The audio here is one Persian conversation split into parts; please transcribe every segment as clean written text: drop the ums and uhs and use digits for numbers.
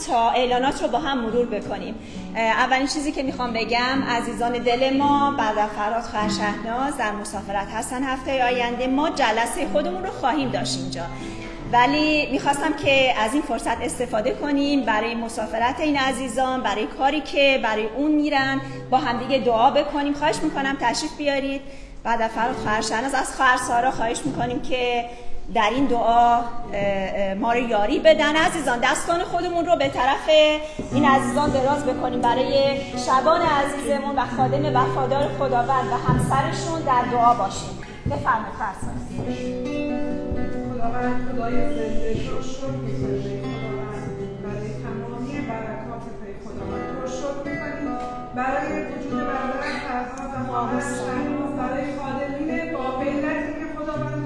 تا اعلانات رو با هم مرور بکنیم. اولین چیزی که میخوام بگم، عزیزان دل ما بعد از فرهاد خواهر شهناز در مسافرت هستن هفته آینده. ما جلسه خودمون رو خواهیم داشت اینجا، ولی میخواستم که از این فرصت استفاده کنیم برای مسافرت این عزیزان، برای کاری که برای اون میرن، با همدیگه دعا بکنیم. خواهش میکنم تشریف بیارید. بعد از فرهاد خواهر شهناز از خواهر سارا خواهش میکنیم که در این دعا ما رو یاری بدن. عزیزان دستان خودمون رو به طرف این عزیزان دراز بکنیم برای شبان عزیزمون و خادم وفادار خداوند و همسرشون در دعا باشیم. بفرمایید فرسان. خداوند خدای زنده رو شکر می‌کنیم. خداوند برای تمامی برکات پی خداوند رو شکر می‌کنیم، برای وجود برادر فرهاد و خواهر شهناز، برای خادمین با غیرتی که خداوند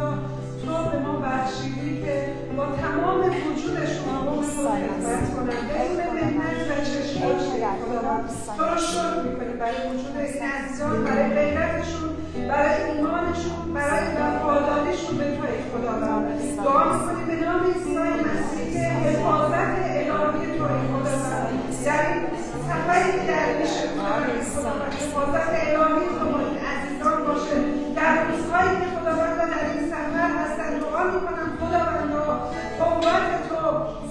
تو به ما بخشیدی که با تمام وجودشون ما رو خدمت کنند بدون محنت و چشم‌پوشی. خداوند تو رو شکر می‌کنیم برای وجود این عزیزان، برای غیرتشون، برای ایمانشون، برای وفاداریشون به تو ای خداوند. دعا می‌کنیم به نام عیسی مسیح که حفاظت الهی تو ای خداوند در این سفری که در پیش خداوند، حفاظت الهی تو با این عزیزان باشه در روزهایی که خداوند در این سفر هستن. دعا می‌کنم خداوند قوت تو،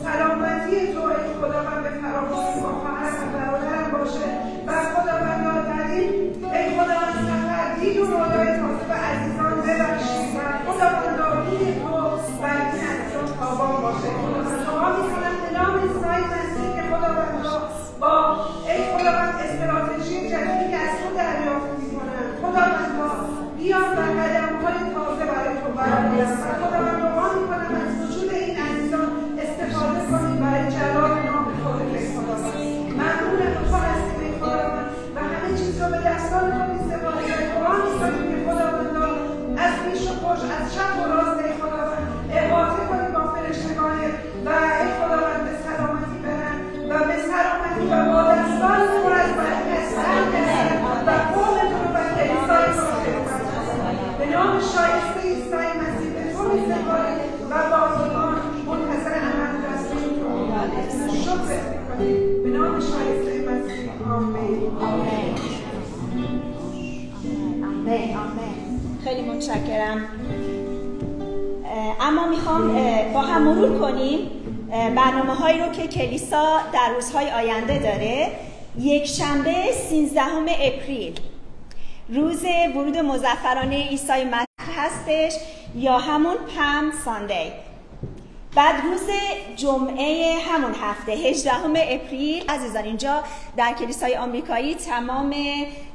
سلامتی تو ای خداوند به فراوانی با خواهر و برادرم باشه و خداوند در این ای خداوند سفر دید و رؤیای تازه به عزیزان ببخشید و خداوند روی تو بر این عزیزان تابان باشه. خداوند دعا می‌کنم به نام عیسی مسیح که خداوند با ای خداوند استراتژی جدیدی که از تو دریافت می‌کنند خداوند بیان و قدم‌های تازه برای تو بردارند و خداوند دعا می‌کنم از وجود این عزیزان استفاده کنیم برای جلال نام خودت ای خداوند. ممنون تو هستی ای خداوند و همه چیز رو به دستان تو می‌سپاریم و دعا می‌کنیم که خداوند از پیش و پشت، از چپ و راست ای خداوند احاطه کنیم با فرشتگانت و ای خداوند به سلامتی برن و به سلامتی و با دستان پر از برکت سر برن و قوم تو رو و کلیسای تو رو به نام شایسته عیسی مسیح به تو می‌سپاریم و با ایمان منتظر عمل دستور تو شکر می‌کنیم به نام شایسته مسیح. آمین. آمین. آمین. آمین. خیلی متشکرم. اما میخوام با هم مرور کنیم برنامه هایی رو که کلیسا در روزهای آینده داره. یک شنبه 13 اپریل روز ورود مظفرانه عیسی مسیح هستش، یا همون پم ساندی. بعد روز جمعه همون هفته 18 اپریل عزیزان اینجا در کلیسای آمریکایی تمام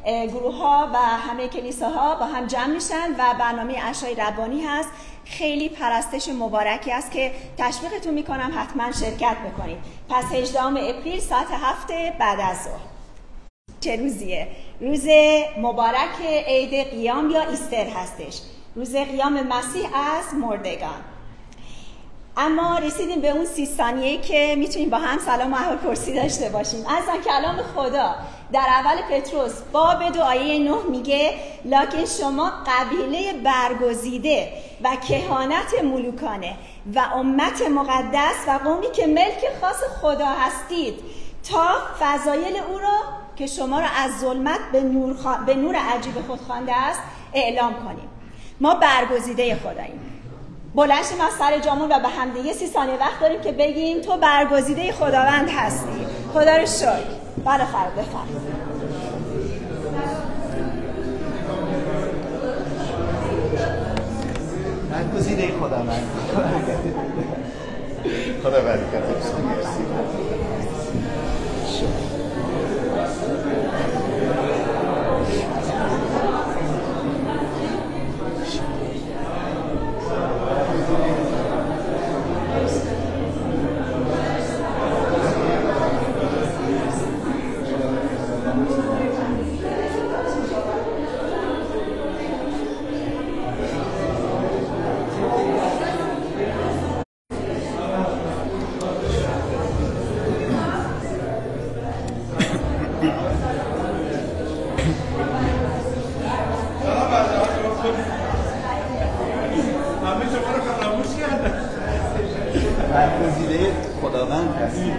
گروه ها و همه کلیساها با هم جمع میشن و برنامه عشای ربانی هست. خیلی پرستش مبارکی است که تشویقتون میکنم حتما شرکت بکنید. پس 18 اپریل ساعت 7 بعد از ظهر. چه روزیه؟ روز مبارک عید قیام یا ایستر هستش، روز قیام مسیح از مردگان. اما رسیدیم به اون 30 ثانیه‌ای که میتونیم با هم سلام و احوالپرسی داشته باشیم. از کلام خدا در اول پتروس باب 2 آیه 9 میگه لکن شما قبیله برگزیده و کهانت ملوکانه و امت مقدس و قومی که ملک خاص خدا هستید، تا فضایل او را که شما را از ظلمت به نور عجیب خود خوانده است اعلام کنیم. ما برگزیده خداییم. بلند شیم از سر جامون و به همدیگه 30 ثانیه وقت داریم که بگیم تو برگزیده خداوند هستی. خدا رو شکر. بله فرد بفرمایید. برگزیده خداوند. خدا برکتش کنه. مرسی. برگزیده خداوند هستی.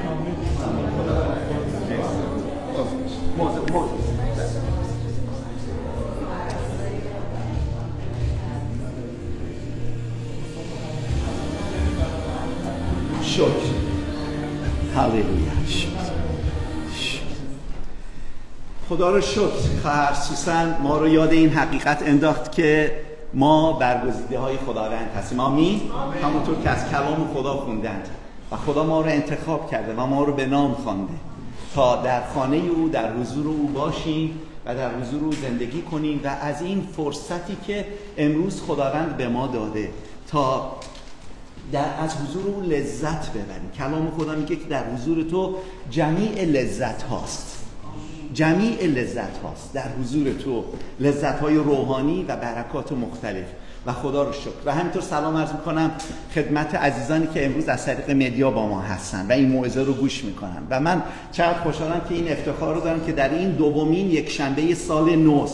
شکر. هللویا. خدا رو شکر. خواهر سوسن ما رو یاد این حقیقت انداخت که ما برگزیده های خداوند هستیم. آمین. همونطور که از کلام خدا خوندند و خدا ما رو انتخاب کرده و ما رو به نام خوانده تا در خانه او در حضور او باشیم و در حضور او زندگی کنیم و از این فرصتی که امروز خداوند به ما داده تا از حضور او لذت ببریم. کلام خدا میگه که در حضور تو جمیع لذت هاست. جمیع لذت هاست در حضور تو، لذت های روحانی و برکات مختلف و خدا رو شکر. و همینطور سلام عرض میکنم خدمت عزیزانی که امروز از طریق مدیا با ما هستن و این موعظه رو گوش میکنن و من چقدر خوشحالم که این افتخار رو دارم که در این دومین یک شنبه سال نو،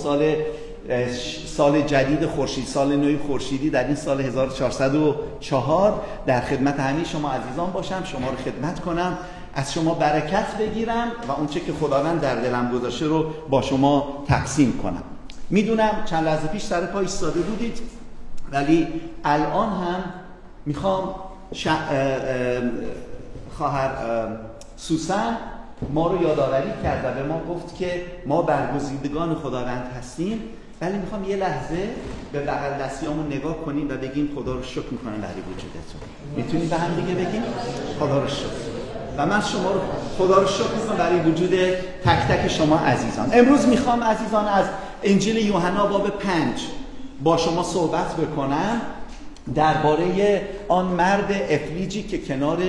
سال جدید خورشید، سال نو خورشیدی در این سال 1404 در خدمت همه شما عزیزان باشم، شما رو خدمت کنم، از شما برکت بگیرم و اونچه که خداوند در دلم گذاشته رو با شما تقسیم کنم. میدونم چند لحظه پیش سر پا ایستاده بودید، ولی الان هم میخوام خواهر سوسن ما رو یادآوری کرد و به ما گفت که ما برگزیدگان خداوند هستیم، ولی میخوام یه لحظه به بغل دستیامون نگاه کنیم و بگیم خدا رو شکر میکنم برای وجودتون. میتونیم به هم دیگه بگیم خدا رو شکر. و من شما رو خدا رو شکر میکنم برای وجود تک تک شما عزیزان. امروز میخوام عزیزان از انجیل یوحنا باب 5 با شما صحبت بکنم درباره آن مرد افلیجی که کنار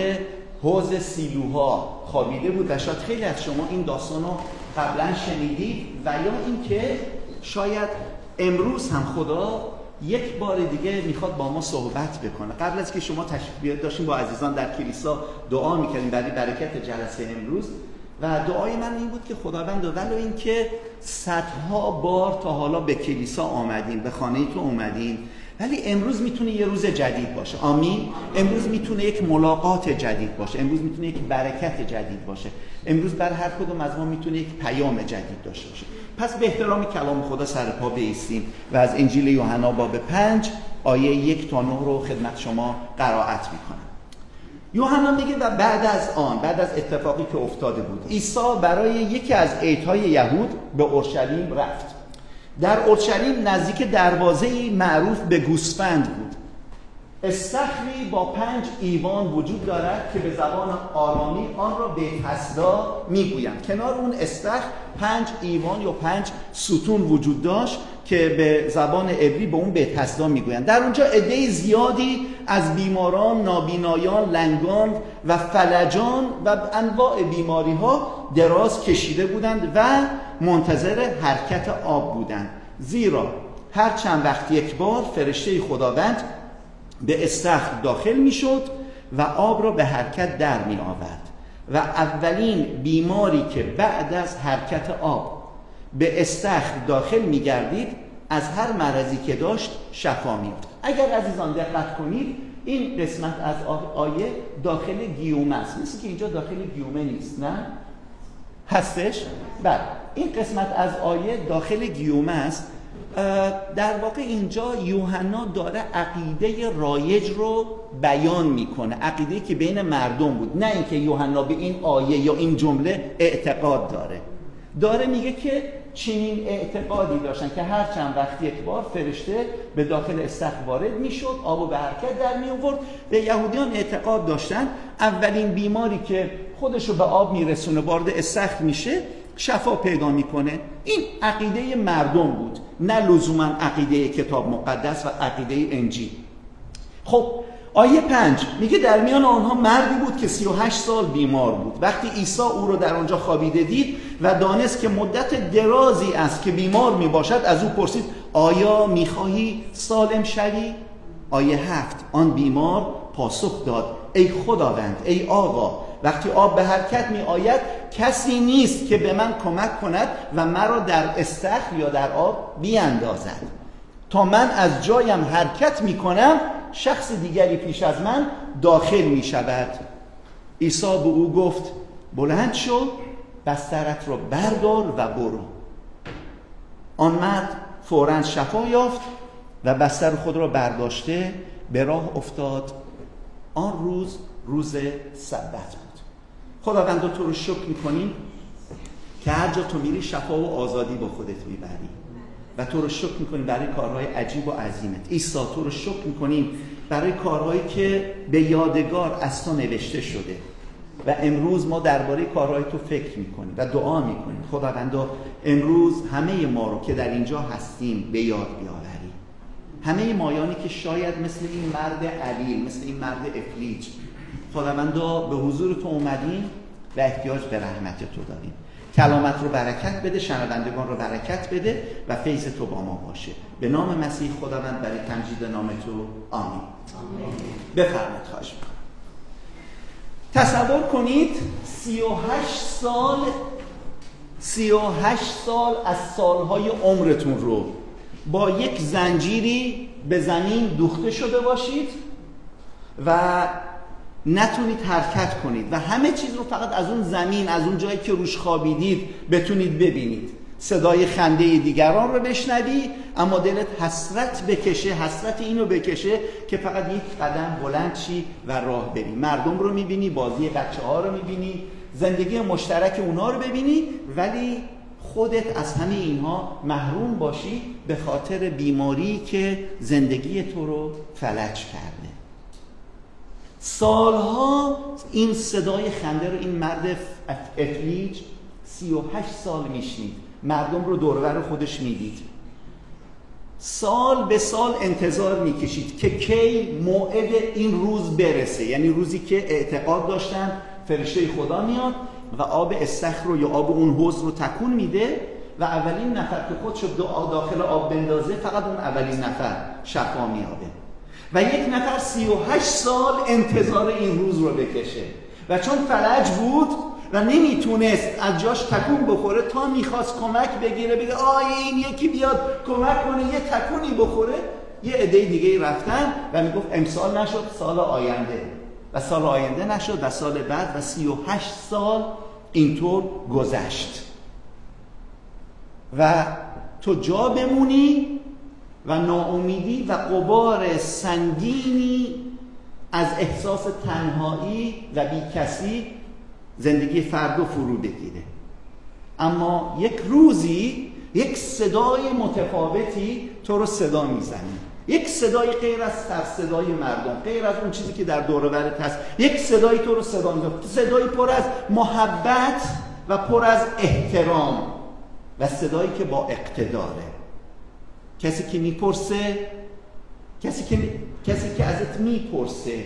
حوض سیلوها خوابیده بود و شاید خیلی از شما این داستان رو قبلا شنیدید و یا اینکه شاید امروز هم خدا یک بار دیگه میخواد با ما صحبت بکنه. قبل از که شما تشریف بیارید داشتیم با عزیزان در کلیسا دعا میکردیم برای برکت جلسه امروز و دعای من این بود که خداوند ولو این که صدها بار تا حالا به کلیسا آمدین، به خانه تو اومدین ولی امروز میتونه یه روز جدید باشه. آمین. امروز میتونه یک ملاقات جدید باشه، امروز میتونه یک برکت جدید باشه، امروز بر هر کدوم از ما میتونه یک پیام جدید داشته باشه. پس به احترام کلام خدا سر پا بایستیم و از انجیل یوحنا باب 5 آیه 1 تا 9 رو خدمت شما قرائت میکنم. یوحنا میگه و بعد از اتفاقی که افتاده بود، عیسی برای یکی از عیدهای یهود به اورشلیم رفت. در اورشلیم نزدیک دروازه‌ای معروف به گوسفند بود. استخری با 5 ایوان وجود دارد که به زبان آرامی آن را بیت‌حسدا میگویند. کنار اون استخر 5 ایوان یا 5 ستون وجود داشت که به زبان عبری به اون بیت‌حسدا میگویند. در اونجا عده زیادی از بیماران، نابینایان، لنگان و فلجان و انواع بیماری ها دراز کشیده بودند و منتظر حرکت آب بودند، زیرا هر چند وقت یک بار فرشته خداوند به استخر داخل میشد و آب را به حرکت در می آورد و اولین بیماری که بعد از حرکت آب به استخر داخل می گردید از هر مرضی که داشت شفا می یافت. اگر عزیزان دقت کنید این قسمت از آیه داخل گیومه است، مثل که اینجا داخل گیومه نیست، نه؟ هستش؟ بله، این قسمت از آیه داخل گیومه است. در واقع اینجا یوحنا داره عقیده رایج رو بیان میکنه، عقیده‌ای که بین مردم بود، نه اینکه یوحنا به این آیه یا این جمله اعتقاد داره میگه که چنین اعتقادی داشتن که هر چند وقت یک بار فرشته به داخل استخر وارد میشد، آبو به حرکت در می آورد. به یهودیان اعتقاد داشتن اولین بیماری که خودشو به آب میرسونه وارد استخر میشه شفا پیدا میکنه. این عقیده مردم بود، نه لزوما عقیده کتاب مقدس و عقیده انجیل. خب آیه 5 میگه در میان آنها مردی بود که 38 سال بیمار بود. وقتی عیسی او رو در آنجا خوابیده دید و دانست که مدت درازی است که بیمار میباشد، از او پرسید آیا میخواهی سالم شوی؟ آیه 7 آن بیمار پاسخ داد ای خداوند، ای آقا، وقتی آب به حرکت می آید کسی نیست که به من کمک کند و مرا در استخر یا در آب بیاندازد. تا من از جایم حرکت می کنم شخص دیگری پیش از من داخل می شود. عیسی به او گفت بلند شو، بسترت را بردار و برو. آن مرد فوراً شفا یافت و بستر خود را برداشته به راه افتاد. آن روز سبت بود. خداوند تو رو شکر میکنیم که هر جا تو میری شفا و آزادی با خودت میبری و تو رو شکر میکنیم برای کارهای عجیب و عظیمت. عیسی تو رو شکر میکنیم برای کارهایی که به یادگار از تو نوشته شده و امروز ما درباره کارهای تو فکر میکنیم و دعا میکنیم. خداوندا امروز همه ما رو که در اینجا هستیم به یاد بیاوری، همه مایانی که شاید مثل این مرد علیل، مثل این مرد افلیج خداوندا به حضور تو اومدیم و احتیاج به رحمت تو داریم. کلامت رو برکت بده، شنوندگان رو برکت بده و فیض تو با ما باشه. به نام مسیح خداوند برای تمجید نام تو آمین. بفرمایید. خواهش می‌کنم. تصور کنید 38 سال از سالهای عمرتون رو با یک زنجیری به زمین دوخته شده باشید و نتونید حرکت کنید و همه چیز رو فقط از اون زمین، از اون جایی که روش خوابیدید بتونید ببینید. صدای خنده دیگران رو بشنوی اما دلت حسرت بکشه، حسرت اینو بکشه که فقط یک قدم بلند شی و راه بری. مردم رو میبینی، بازی بچه ها رو میبینی، زندگی مشترک اونها رو ببینی، ولی خودت از همه اینها محروم باشی به خاطر بیماری که زندگی تو رو فلج کرده. سالها این صدای خنده رو این مرد افلیج 38 سال میشنید، مردم رو دورور خودش میدید، سال به سال انتظار میکشید که کی موعد این روز برسه، یعنی روزی که اعتقاد داشتن فرشته خدا میاد و آب استخر رو یا آب اون حوض رو تکون میده و اولین نفر که خودشو داخل آب بندازه فقط اون اولین نفر شفا میابه و یک نفر 38 سال انتظار این روز رو بکشه و چون فلج بود و نمیتونست از جاش تکون بخوره تا میخواست کمک بگیره، بگه این یکی بیاد کمک کنه یه تکونی بخوره، یه عده دیگه رفتن و میگفت امسال نشد، سال آینده، و سال آینده نشد و سال بعد، و 38 سال اینطور گذشت و تو جا بمونی و ناامیدی و غبار سنگینی از احساس تنهایی و بیکسی زندگی فرد رو فرو بگیره. اما یک روزی یک صدای متفاوتی تو رو صدا میزنه، یک صدای غیر از صدای مردم، غیر از اون چیزی که در دور و برت هست، یک صدای تو رو صدا میزنه، صدای پر از محبت و پر از احترام و صدایی که با اقتداره. کسی که میپرسه، کسی که ازت میپرسه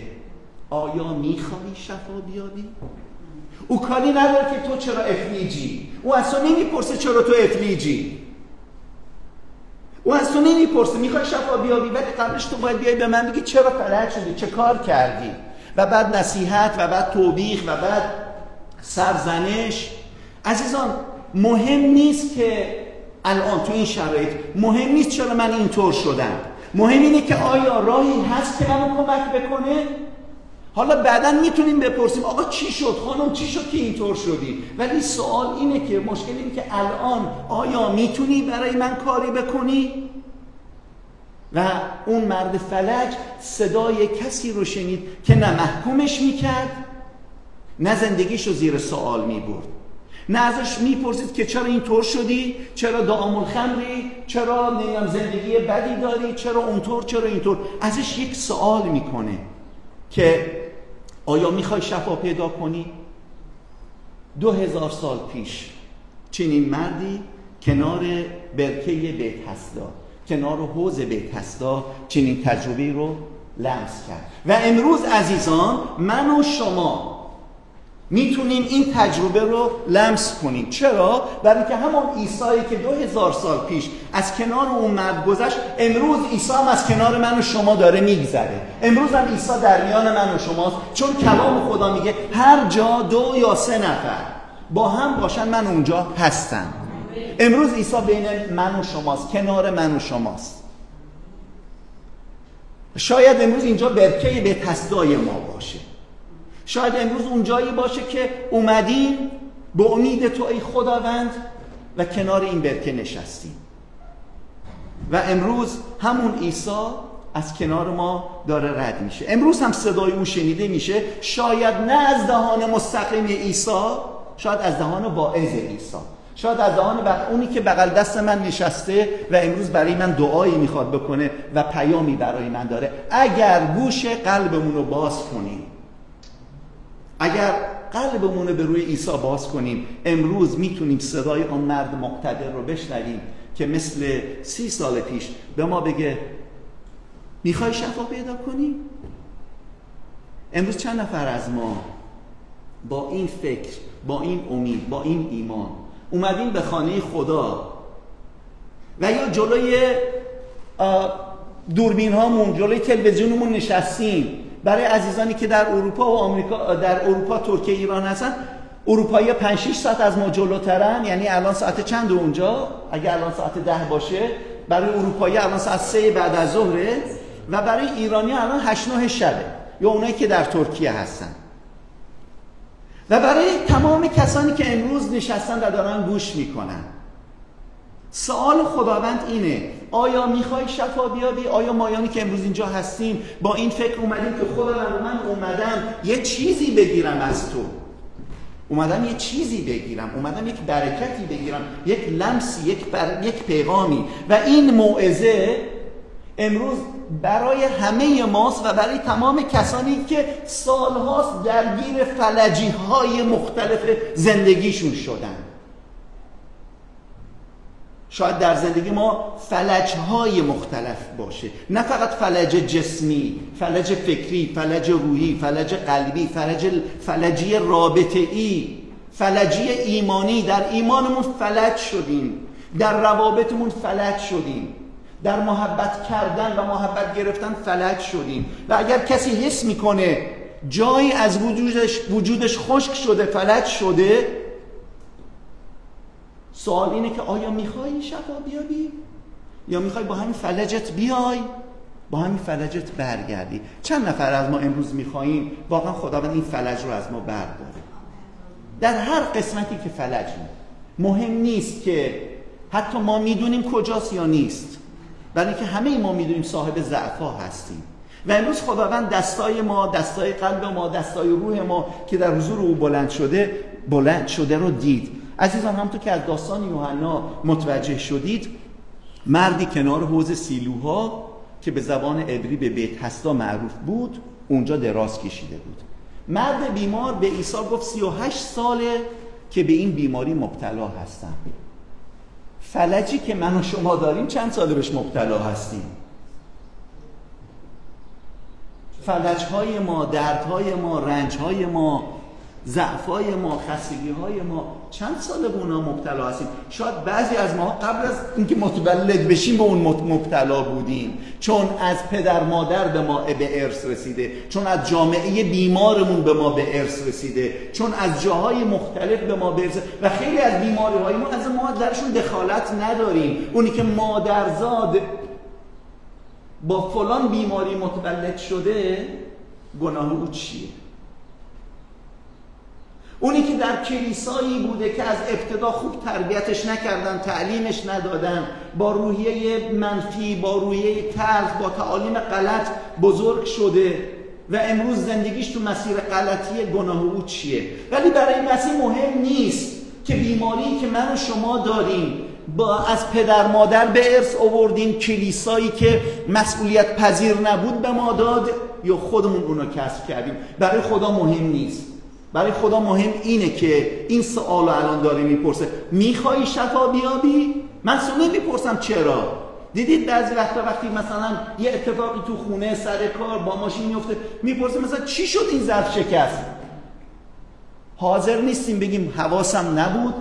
آیا میخوای شفا بیابی؟ او کاری نداره که تو چرا افلیجی، او اصلا نمیپرسه چرا تو افلیجی، او اصلا نمیپرسه میخوای شفا بیابی، ولی قبلش تو باید بیای به من بگی چرا فلج شدی، چه کار کردی، و بعد نصیحت و بعد توبیخ و بعد سرزنش. عزیزان مهم نیست که الان تو این شرایط، مهم نیست چرا من اینطور شدم، مهم اینه که آیا راهی هست که منو کمک بکنه. حالا بعداً میتونیم بپرسیم آقا چی شد، خانم چی شد که اینطور شدی، ولی سوال اینه که، مشکل اینه که الان آیا میتونی برای من کاری بکنی؟ و اون مرد فلج صدای کسی رو شنید که نه محکومش میکرد، نه زندگیشو زیر سوال میبرد، نه ازش میپرسید که چرا اینطور شدی، چرا دائم الخمری، چرا نمیدونم زندگی بدی داری، چرا اونطور، چرا اینطور. ازش یک سوال میکنه که آیا میخوای شفا پیدا کنی؟ 2000 سال پیش چنین مردی کنار برکه بیت حسدا، کنار حوض بیت حسدا چنین تجربه رو لمس کرد. و امروز عزیزان من و شما میتونیم این تجربه رو لمس کنیم. چرا؟ برای اینکه همون عیسی که 2000 سال پیش از کنار اون مرد گذشت، امروز عیسی هم از کنار من و شما داره میگذره. امروز هم عیسی در میان من و شماست، چون کلام خدا میگه هر جا 2 یا 3 نفر با هم باشن من اونجا هستم. امروز عیسی بین من و شماست، کنار من و شماست. شاید امروز اینجا برکه بیت حسدای ما باشه، شاید امروز اون جایی باشه که اومدیم به امید تو ای خداوند و کنار این برکه نشستیم و امروز همون عیسی از کنار ما داره رد میشه. امروز هم صدای او شنیده میشه، شاید نه از دهان مستقیم عیسی، شاید از دهان واعظ عیسی، شاید از دهان اونی که بغل دست من نشسته و امروز برای من دعایی میخواد بکنه و پیامی برای من داره. اگر گوش قلبمون رو باز کنیم، اگر قلبمون رو به روی عیسی باز کنیم، امروز میتونیم صدای آن مرد مقتدر رو بشنویم که مثل 30 سال پیش به ما بگه میخوای شفا پیدا کنی؟ امروز چند نفر از ما با این فکر، با این امید، با این ایمان اومدیم به خانه خدا و یا جلوی دوربین هامون، جلوی تلویزیونمون نشستیم؟ برای عزیزانی که در اروپا و آمریکا، در اروپا، ترکیه، ایران هستن، اروپایی 5-6 ساعت از ما جلوترن. یعنی الان ساعت چند اونجا؟ اگه الان ساعت 10 باشه، برای اروپایی الان ساعت 3 بعد از ظهره و برای ایرانی الان 8-9 شبه، یا اونایی که در ترکیه هستن. و برای تمام کسانی که امروز نشستن و دارن گوش میکنن، سوال خداوند اینه: آیا میخوای شفا بیابی؟ آیا مایانی که امروز اینجا هستیم با این فکر اومدیم که خداوند من اومدم یه چیزی بگیرم از تو، اومدم یه چیزی بگیرم، اومدم یک برکتی بگیرم، یک لمسی، یک پیغامی. و این موعظه امروز برای همه ماست و برای تمام کسانی که سالهاست درگیر فلجی‌های مختلف زندگیشون شدن. شاید در زندگی ما فلج‌های مختلف باشه، نه فقط فلج جسمی، فلج فکری، فلج روحی، فلج قلبی، فلجی رابطه‌ای، فلجی ایمانی. در ایمانمون فلج شدیم، در روابطمون فلج شدیم، در محبت کردن و محبت گرفتن فلج شدیم. و اگر کسی حس میکنه جایی از وجودش خشک شده، فلج شده، سوال اینه که آیا میخوای شفا بیابی؟ یا میخوای با همین فلجت بیای با همین فلجت برگردی. چند نفر از ما امروز میخواییم واقعا خداوند این فلج رو از ما برداره؟ در هر قسمتی که فلجیم، مهم نیست که حتی ما میدونیم کجاست یا نیست، برای اینکه همه ما میدونیم صاحب ضعف‌ها هستیم و امروز خداوند دستای ما، دستای قلب ما، دستای روح ما که در حضور او بلند شده رو دید. عزیزان، همونطور که از داستان یوحنا متوجه شدید، مردی کنار حوض سیلوها که به زبان عبری به بیت حسدا معروف بود، اونجا دراز کشیده بود. مرد بیمار به عیسی گفت 38 ساله که به این بیماری مبتلا هستم. فلجی که من و شما داریم چند ساله بهش مبتلا هستیم؟ فلج‌های ما، دردهای ما، رنج‌های ما، ضعف‌های ما، خستگی‌های ما، چند ساله به اونا مبتلا هستیم؟ شاید بعضی از ما قبل از اینکه متولد بشیم به اون مبتلا بودیم، چون از پدر مادر به ما به ارث رسیده، چون از جامعه بیمارمون به ما به ارث رسیده، چون از جاهای مختلف به ما به ارث، و خیلی از بیماری‌های ما از ما درشون دخالت نداریم. اونی که مادرزاد با فلان بیماری متولد شده، گناه او چیه؟ اونی که در کلیسایی بوده که از ابتدا خوب تربیتش نکردن، تعلیمش ندادن، با روحیه منفی، با روحیه تلخ، با تعالیم غلط بزرگ شده و امروز زندگیش تو مسیر غلطیه، گناه او چیه؟ ولی برای مسیح مهم نیست که بیماری که من و شما داریم با از پدر مادر به ارث آوردیم، کلیسایی که مسئولیت پذیر نبود به ما داد، یا خودمون اونو کسب کردیم. برای خدا مهم نیست. برای خدا مهم اینه که این سوال الان داره میپرسه، میخوایی شفا بیابی؟ من سوال نمیپرسم چرا. دیدید بعضی وقتی مثلا یه اتفاقی تو خونه، سر کار، با ماشین میفته، میپرسه مثلا چی شد این ظرف شکست؟ حاضر نیستیم بگیم حواسم نبود،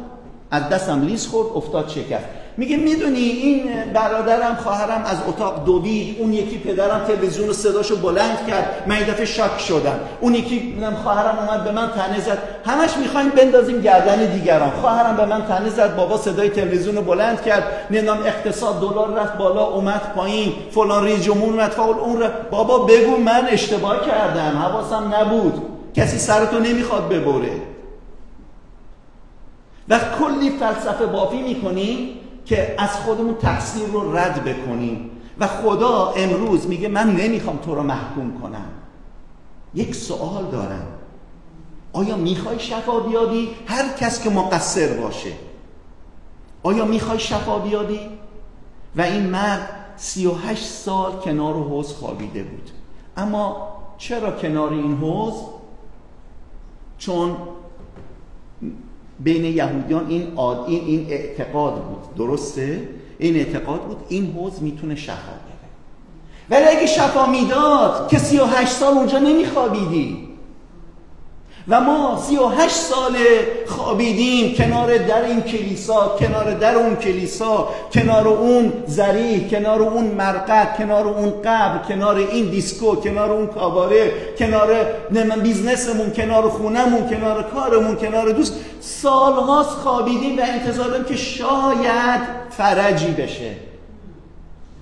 از دستم لیز خورد، افتاد شکست. میگه میدونی این برادرم، خواهرم از اتاق دوید، اون یکی پدرم تلویزیون رو صداشو بلند کرد، من این دفعه شاک شدم، اون یکی خواهرم اومد به من طعنه زد. همش میخوایم بندازیم گردن دیگران. خواهرم به من طعنه زد، بابا صدای تلویزیون رو بلند کرد، نمیدونم اقتصاد دلار رفت بالا اومد پایین، فلان رئیس جمهور اومد فاول اون بابا بگو من اشتباه کردم، حواسم نبود. کسی سرتو نمیخواد ببره. و کلی فلسفه بافی میکنیم که از خودمون تقصیر رو رد بکنیم و خدا امروز میگه من نمیخوام تو رو محکوم کنم. یک سوال دارم، آیا میخوای شفا بیابی؟ هر کس که مقصر باشه، آیا میخوای شفا بیابی؟ و این مرد 38 سال کنار حوض خوابیده بود. اما چرا کنار این حوض؟ چون بین یهودیان این اعتقاد بود، درسته؟ این اعتقاد بود این حوض میتونه شفا بده. ولی اگه شفا میداد که 38 سال اونجا نمیخوابیدی. و ما 38 سال خوابیدیم کنار در این کلیسا، کنار در اون کلیسا، کنار اون ضریح، کنار اون مرقد، کنار اون قبر، کنار این دیسکو، کنار اون کاباره، کنار بیزنسمون، کنار خونمون، کنار کارمون، کنار دوست. سالهاست خوابیدیم و انتظار داریم که شاید فرجی بشه،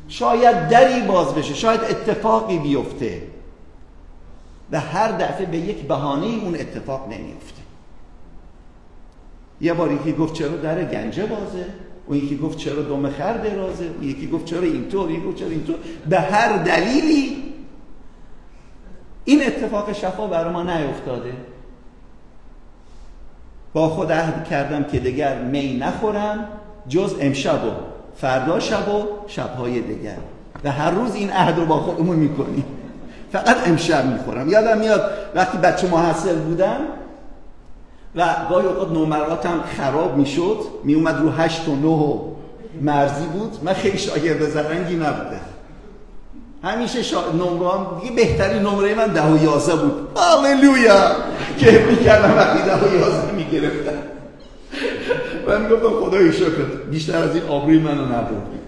شاید دری باز بشه، شاید اتفاقی بیفته. و هر دفعه به یک بهانه اون اتفاق نمیفته. یه بار یکی گفت چرا در گنجه بازه، اون یکی گفت چرا دم خر درازه، اون یکی گفت چرا اینطور، یکی گفت چرا اینطور. به هر دلیلی این اتفاق شفا برای ما نیفتاده. با خود عهد کردم که دیگر می نخورم جز امشب و فردا شب و شبهای دیگر. و هر روز این عهد رو با خودمون میکنیم، فقط امشب میخورم. یادم میاد وقتی بچه محصل بودم و گاهی اوقات نمراتم خراب میشد، میومد رو 8 و 9 و مرزی بود، من خیلی شاگرد زرنگی نبودم، همیشه نمرام دیگه بهترین نمره من 10 و 11 بود. هاللویا که میکردم وقتی 10 و 11 میگرفتم و میگفتم خدای شکر بیشتر از این آبروی منو نبردی.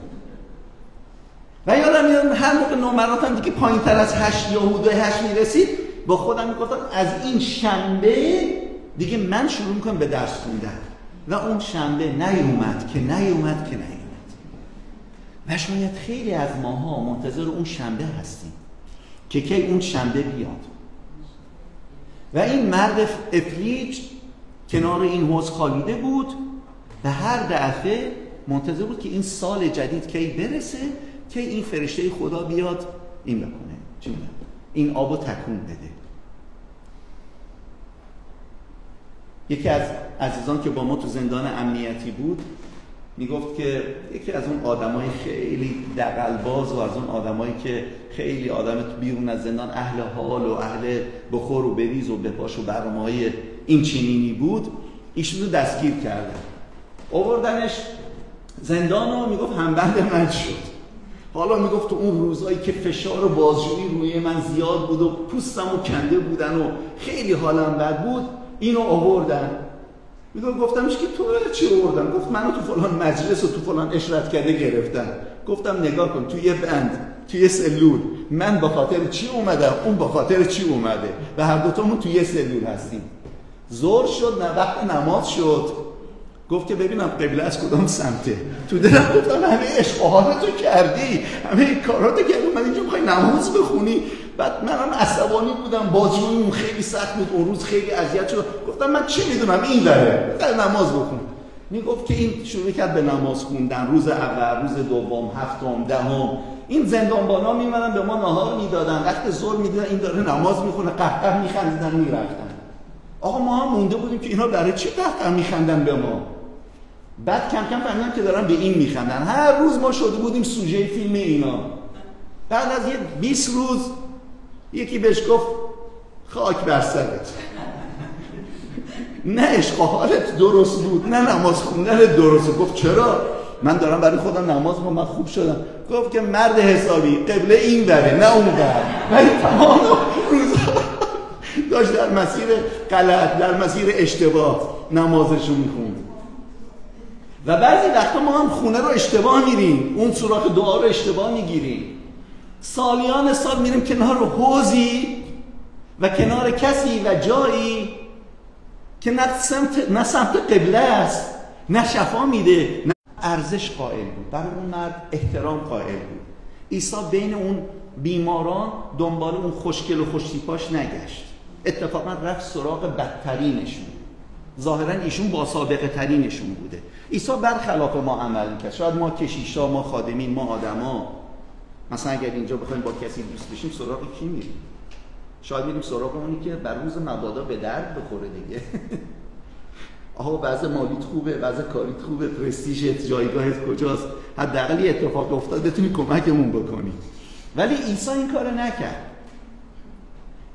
و یادم میاد هر موقع نمراتم دیگه پایین تر از 8 یا حدود 8 میرسید، با خودم میگفتم از این شنبه دیگه من شروع میکنم به درس خوندن. و اون شنبه نیومد. و شاید خیلی از ماها منتظر اون شنبه هستیم که کی اون شنبه بیاد و این مرد افلیج کنار این حوض خوابیده بود و هر دفعه منتظر بود که این سال جدید کی برسه که این فرشته خدا بیاد این بکنه، چی میگم، این آبو تکون بده. یکی از عزیزان که با ما تو زندان امنیتی بود میگفت که یکی از اون آدمای خیلی دغل‌باز و از اون آدمایی که خیلی آدم بیرون از زندان اهل حال و اهل بخور و بریز و بپاش و برنامه‌های این چنینی بود، ایشونو دستگیر کردن، آوردنش زندان و میگفت همبند من شد. حالا میگفت تو اون روزایی که فشار بازجویی روی من زیاد بود و پوستمو کنده بودن و خیلی حالم بد بود، اینو آوردن. گفتمش که تو چی آوردن؟ گفت منو تو فلان مجلس و تو فلان اشرت کرده گرفتن. گفتم نگاه کن، تو یه بند، تو یه سلول، من با خاطر چی اومدم، اون با خاطر چی اومده و هر دوتامون تو یه سلول هستیم. ظهر شد، نه وقت نماز شد، گفت که ببینم قبله از کدام سمته. تو دلم گفتم همه اشغالاتو کردی، همه این کاراتو کردی، من اینجا میخوای نماز بخونی؟ بعد منم عصبانی بودم، بازجویی خیلی سخت بود اون روز، خیلی اذیت شد. گفتم من چی میدونم، این داره نماز بخون. میگفت که این شروع کرد به نماز خوندن، روز اول، روز دوم، هفتم، دهم. این زندانبانا میمدن به ما ناهار میدادن، وقت ظهر میدیدن این داره نماز میخونه، قهقه میخندیدن میرفتن. آقا ما هم مونده بودیم که اینا برای چی قهقه میخندن به ما؟ بعد کم کم فهمیدم که دارن به این میخندن. هر روز ما شده بودیم سوژه فیلم اینا. بعد از یه 20 روز یکی بهش گفت خاک بر سرت. نه اشغالت درست بود، نه نماز خوندن درست. گفت چرا؟ من دارم برای خودم نماز میخونم، من خوب شدم. گفت که مرد حسابی، قبله این بره نه اون بره. ولی تمام روزا داشت در مسیر غلط، در مسیر اشتباه نمازشو میخوند. و بعضی وقتا ما هم خونه رو اشتباه میریم، اون سوراخ دعا رو اشتباه میگیریم. سالیان سال میریم کنار حوضی و کنار کسی و جایی که نه سمت قبله است، نه شفا میده، نه ارزش قائل بود. برای اون مرد احترام قائل بود. عیسی بین اون بیماران دنبال اون خوشگل و خوشتیپاش نگشت، اتفاقا رفت سراغ بدترینشون. ظاهرا ایشون با سابقه ترینشون بوده. عیسی برخلاف ما عمل می‌کرد. شاید ما کشیشا، ما خادمین، ما آدما مثلا اگر اینجا بخوایم با کسی دوست بشیم سراغ کی میریم؟ شاید میریم سراغ اونی که بر روز مبادا به درد بخوره دیگه. آها وضع مالیت خوبه، وضع کاریت خوبه، پرستیژت، جایگاهت کجاست، حداقل یه اتفاق افتاد بتونی کمکمون بکنی. ولی عیسی این کارو نکرد.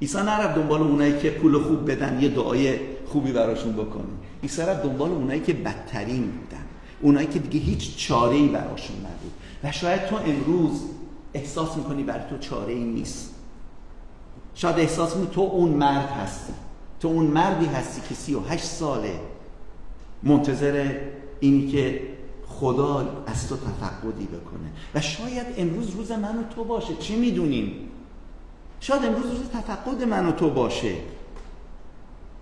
عیسی نرفت دنبال اونایی که پول خوب بدن یه دعای خوبی براشون بکنه. عیسی رفت دنبال اونایی که بدترین بودن، اونایی که دیگه هیچ چاره‌ای براشون نبود. و شاید تو امروز احساس میکنی برای تو چاره‌ای نیست. شاید احساس میکنی تو اون مرد هستی، تو اون مردی هستی که 38 ساله منتظر اینی که خدا از تو تفقدی بکنه. و شاید امروز روز من و تو باشه، چی میدونیم؟ شاید امروز روز تفقد من و تو باشه.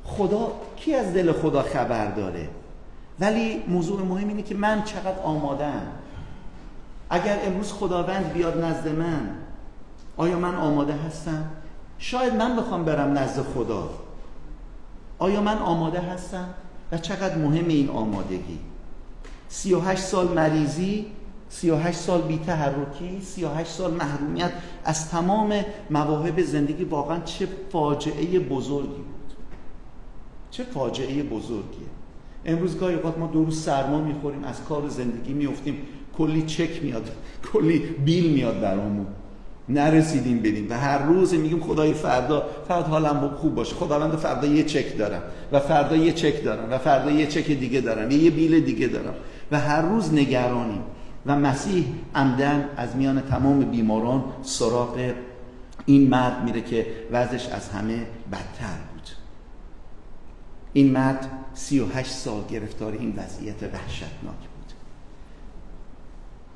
خدا، کی از دل خدا خبر داره؟ ولی موضوع مهم اینه که من چقدر آماده‌ام. اگر امروز خداوند بیاد نزد من، آیا من آماده هستم؟ شاید من بخوام برم نزد خدا، آیا من آماده هستم؟ و چقدر مهم این آمادگی. 38 سال مریضی، 38 سال بی‌تحرکی، 38 سال محرومیت از تمام مواهب زندگی، واقعا چه فاجعه بزرگی بود. چه فاجعه بزرگیه. امروز گاهی اوقات ما 2 روز سرما میخوریم، از کار زندگی میافتیم، کلی چک میاد، کلی بیل میاد برامون، نرسیدیم بدیم و هر روز میگیم خدای فردا فقط حالم خوب باشه، خداوند فردا یه چک دارم و فردا یه چک دارم و فردا یه چک دیگه دارم، یه بیل دیگه دارم و هر روز نگرانیم. و مسیح عمدن از میان تمام بیماران سراغ این مرد میره که وضعش از همه بدتر بود. این مرد 38 سال گرفتار این وضعیت وحشتناک بود.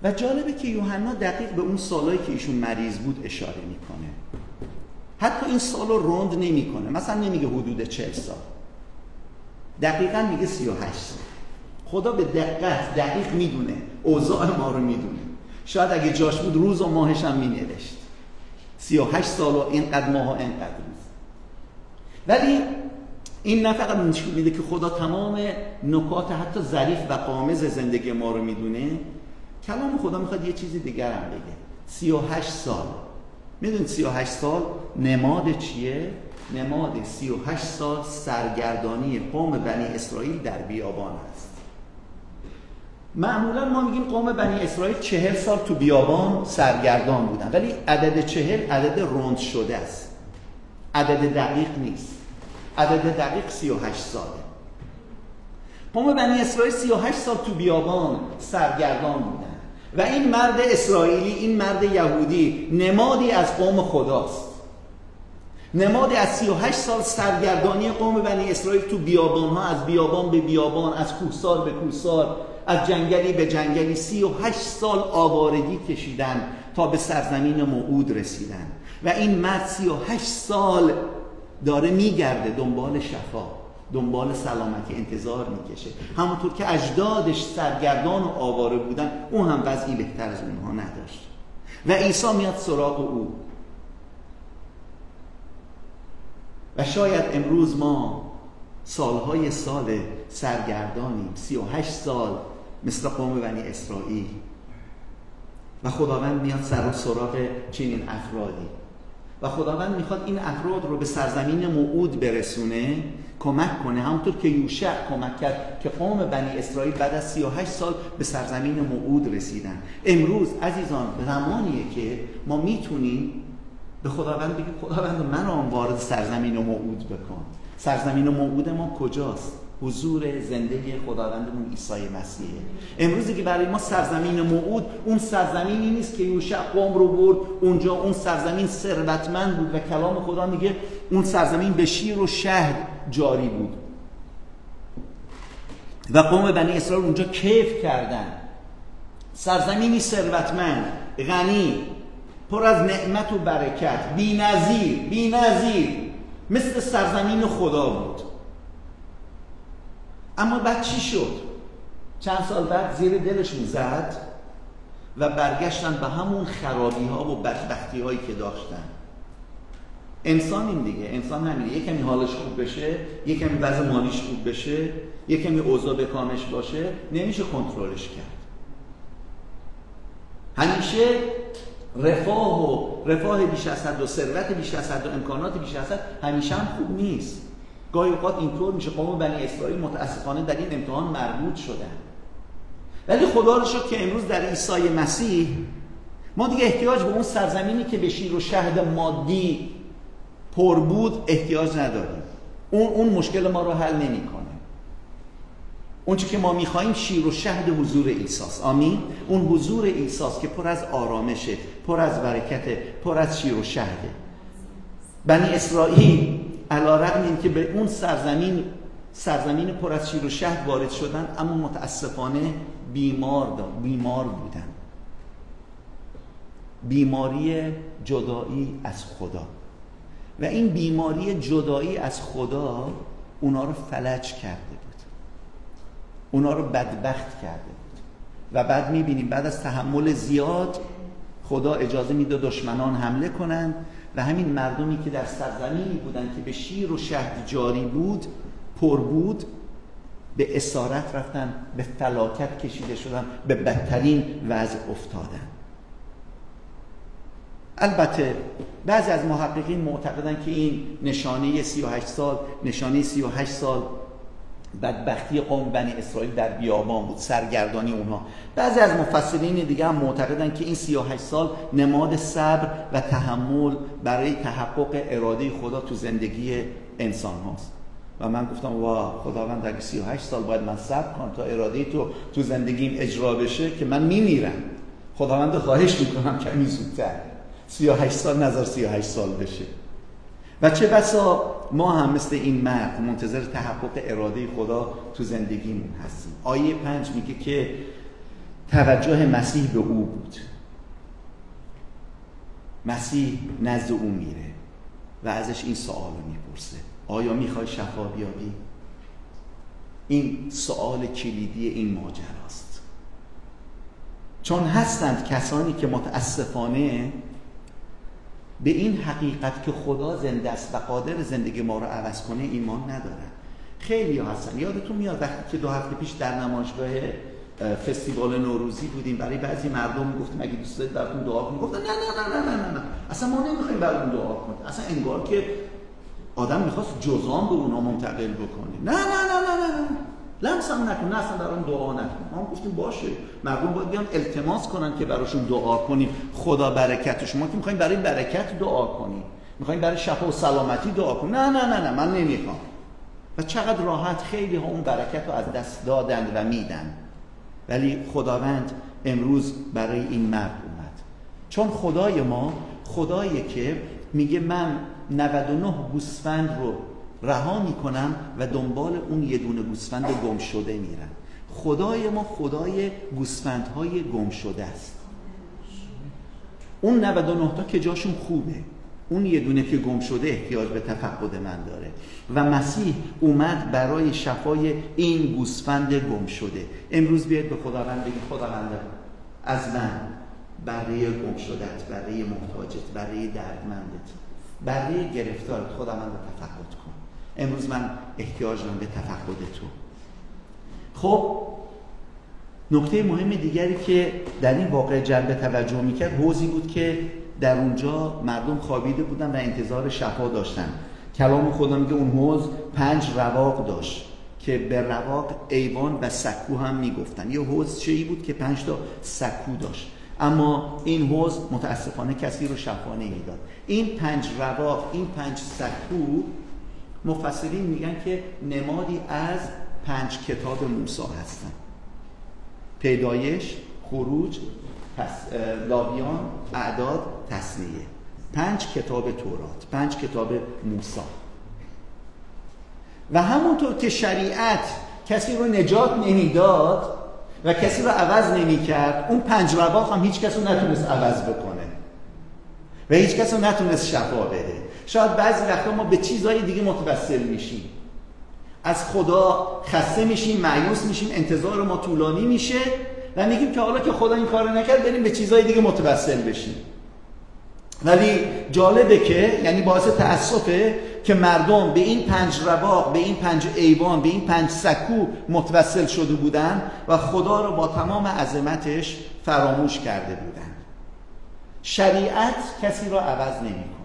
و جالبه که یوحنا دقیق به اون سالایی که ایشون مریض بود اشاره میکنه. حتی این سالو روند نمیکنه، مثلا نمیگه حدود 40 سال، دقیقاً میگه 38 سال. خدا به دقت دقیق میدونه، اوضاع ما رو میدونه. شاید اگه جاش بود روز و ماهش هم می‌نوشت. 38 سال و اینقدر ماه و اینقدر روز. ولی این نه فقط نشون میده که خدا تمام نکات حتی ظریف و غامض زندگی ما رو میدونه، کلام خدا میخواد یه چیزی دیگر هم بگه. 38 سال. میدونید 38 سال نماد چیه؟ نماد 38 سال سرگردانی قوم بنی اسرائیل در بیابان است. معمولا ما میگیم قوم بنی اسرائیل 40 سال تو بیابان سرگردان بودن، ولی عدد 40 عدد روند شده است، عدد دقیق نیست. عدد دقیق 38 ساله. قوم بنی اسرائیل 38 سال تو بیابان سرگردان بودن و این مرد اسرائیلی، این مرد یهودی نمادی از قوم خداست. نمادی از 38 سال سرگردانی قوم بنی اسرائیل تو بیابان ها، از بیابان به بیابان، از کوهسار به کوهسار، از جنگلی به جنگلی. 38 سال آوارگی کشیدن تا به سرزمین موعود رسیدن و این مرد 38 سال داره میگرده دنبال شفا، دنبال سلامتی، انتظار میکشه. همونطور که اجدادش سرگردان و آواره بودن، اون هم وضعی بهتر از اونها نداشت و عیسی میاد سراغ او. و شاید امروز ما سالهای سال سرگردانیم، 38 سال مثل قوم بنی اسرائیل، و خداوند میاد سر و سراغ چنین افرادی و خداوند میخواد این افراد رو به سرزمین موعود برسونه، کمک کنه، همونطور که یوشع کمک کرد که قوم بنی اسرائیل بعد از 38 سال به سرزمین موعود رسیدن. امروز عزیزان زمانیه که ما میتونیم به خداوند بگیم خداوند من وارد سرزمین موعود بکن. سرزمین موعود ما کجاست؟ حضور زنده خداوندمون عیسی مسیحه. امروزی که برای ما سرزمین موعود اون سرزمینی نیست که یوشع قوم رو برد اونجا. اون سرزمین ثروتمند بود و کلام خدا میگه اون سرزمین به شیر و شهد جاری بود و قوم بنی اسرائیل اونجا کیف کردن. سرزمینی ثروتمند، غنی، پر از نعمت و برکت، بی‌نظیر مثل سرزمین خدا بود. اما بعد چی شد؟ چند سال بعد زیر دلشون زد و برگشتن به همون خرابی ها و بدبختی هایی که داشتن. انسان این دیگه، انسان همینه، یه کمی حالش خوب بشه، یه کمی وضع مالیش خوب بشه، یه کمی اوضاع به کامش باشه، نمیشه کنترلش کرد. همیشه رفاه بیش از حد و ثروت بیش از حد و امکانات بیش از حد همیشه هم خوب نیست. گاهی اوقات اینطور میشه. قوم بنی اسرائیل متاسفانه در این امتحان مربوط شدن. ولی خدا رو شکر که امروز در عیسی مسیح ما دیگه احتیاج به اون سرزمینی که به شیر و شهد مادی پر بود احتیاج نداریم. اون مشکل ما رو حل نمیکنه. اون چیزی که ما میخوایم شیر و شهد حضور عیسی است. آمین. اون حضور عیسی است که پر از آرامشه، پر از برکته، پر از شیر و شهده. بنی اسرائیل علی‌رغم این که به اون سرزمین پر از شیر و شهد وارد شدن، اما متاسفانه بیمار بودن. بیماری جدایی از خدا و این بیماری جدایی از خدا اونا رو فلج کرده بود، اونا رو بدبخت کرده بود. و بعد میبینیم بعد از تحمل زیاد خدا اجازه میده دشمنان حمله کنن و همین مردمی که در سرزمینی بودن که به شیر و شهد جاری بود، پر بود، به اسارت رفتن، به فلاکت کشیده شدن، به بدترین وضع افتادن. البته بعضی از محققین معتقدن که این نشانه 38 سال بدبختی قوم بنی اسرائیل در بیابان بود، سرگردانی اونها. بعضی از مفسرین دیگه هم معتقدن که این 38 سال نماد صبر و تحمل برای تحقق اراده خدا تو زندگی انسان هاست. و من گفتم واه خداوند اگه 38 سال باید من صبر کنم تا اراده تو زندگیم اجرا بشه که من میمیرم. خداوند خواهش میکنم کمی زودتر 38 سال نظر 38 سال بشه. و چه بسا ما هم مثل این مرد منتظر تحقق اراده خدا تو زندگیمون هستیم. آیه 5 میگه که توجه مسیح به او بود. مسیح نزد او میره و ازش این سوال رو میپرسه: آیا میخوای شفا بیابی؟ این سوال کلیدی این ماجراست. چون هستند کسانی که متاسفانه به این حقیقت که خدا زنده است و قادر زندگی ما رو عوض کنه ایمان ندارن. خیلی ها هستن. یادتون میاد وقتی که 2 هفته پیش در نمایشگاه فستیوال نوروزی بودیم، برای بعضی مردم گفتیم اگه دوست دارید براتون دعا کنیم، گفتن نه نه نه نه نه نه اصلا ما نمیخوایم براتون دعا کنیم، اصلا انگار که آدم میخواست جزام به اونا منتقل بکنه. نه نه نه نه نه لمس هم نکن، نه اصلا برام دعا نکن. ما گفتیم باشه، مردم باید بیان التماس کنن که براشون دعا کنیم، خدا برکت شما، که میخوایم برای برکت دعا کنیم، میخوایم برای شفا و سلامتی دعا کنیم. نه نه نه نه من نمیخوام. و چقدر راحت خیلی ها اون برکت رو از دست دادند و میدن. ولی خداوند امروز برای این مرد اومد، چون خدای ما خدایی که میگه من 99 گوسفند رو رها میکنم و دنبال اون یه دونه گوسفند گم شده میرم. خدای ما خدای گوسفندهای گم شده است. اون 99 تا که جاشون خوبه، اون یه دونه که گم شده احتیاج به تفقد من داره و مسیح اومد برای شفای این گوسفند گم شده. امروز بیاید به خداوند بگید خداوند از من برای گم شدت، برای محتاجت، برای دردمندت، برای گرفتارت خداوند رو تفقد کن. امروز من احتیاج دارم به تفقد تو. خب نکته مهم دیگری که در این واقعه جلب توجه میکرد حوضی بود که در اونجا مردم خوابیده بودن و انتظار شفا داشتن. کلام خدا میگه اون حوض 5 رواق داشت که به رواق ایوان و سکو هم میگفتن. یه حوض چیزی بود که 5 تا سکو داشت، اما این حوض متاسفانه کسی رو شفا نمیداد. این 5 رواق، این 5 سکو، مفسرین میگن که نمادی از 5 کتاب موسی هستن: پیدایش، خروج، لاویان، اعداد، تثنیه. 5 کتاب تورات، 5 کتاب موسی. و همونطور که شریعت کسی رو نجات نمیداد و کسی رو عوض نمیکرد، اون 5 رواق هم هیچ کس رو نتونست عوض بکنه و هیچ کس رو نتونست شفا بده. شاید بعضی وقتا ما به چیزهای دیگه متوسل میشیم، از خدا خسته میشیم، مایوس میشیم، انتظار ما طولانی میشه و میگیم که حالا که خدا این کارو نکرد بریم به چیزهای دیگه متوسل بشیم. ولی جالبه که یعنی باعث تأسفه که مردم به این 5 رواق، به این 5 ایوان، به این 5 سکو متوسل شده بودن و خدا رو با تمام عظمتش فراموش کرده بودن. شریعت کسی رو عوض نمیکنه،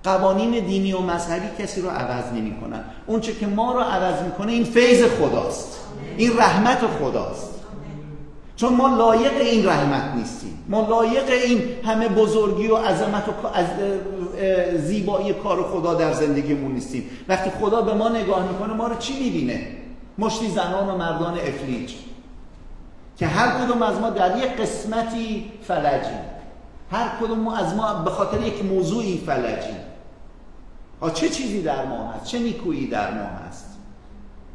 قوانین دینی و مذهبی کسی رو عوض نمیکنن. اون چه که ما رو عوض میکنه این فیض خداست، این رحمت خداست. چون ما لایق این رحمت نیستیم، ما لایق این همه بزرگی و عظمت و زیبایی کار خدا در زندگیمون نیستیم. وقتی خدا به ما نگاه میکنه ما رو چی میبینه؟ مشتی زنان و مردان افلیج که هر کدوم از ما در یک قسمتی فلجیم، هر کدوم از ما به خاطر یک موضوعی فلجیم. چه چیزی در ما هست؟ چه نیکویی در ما هست؟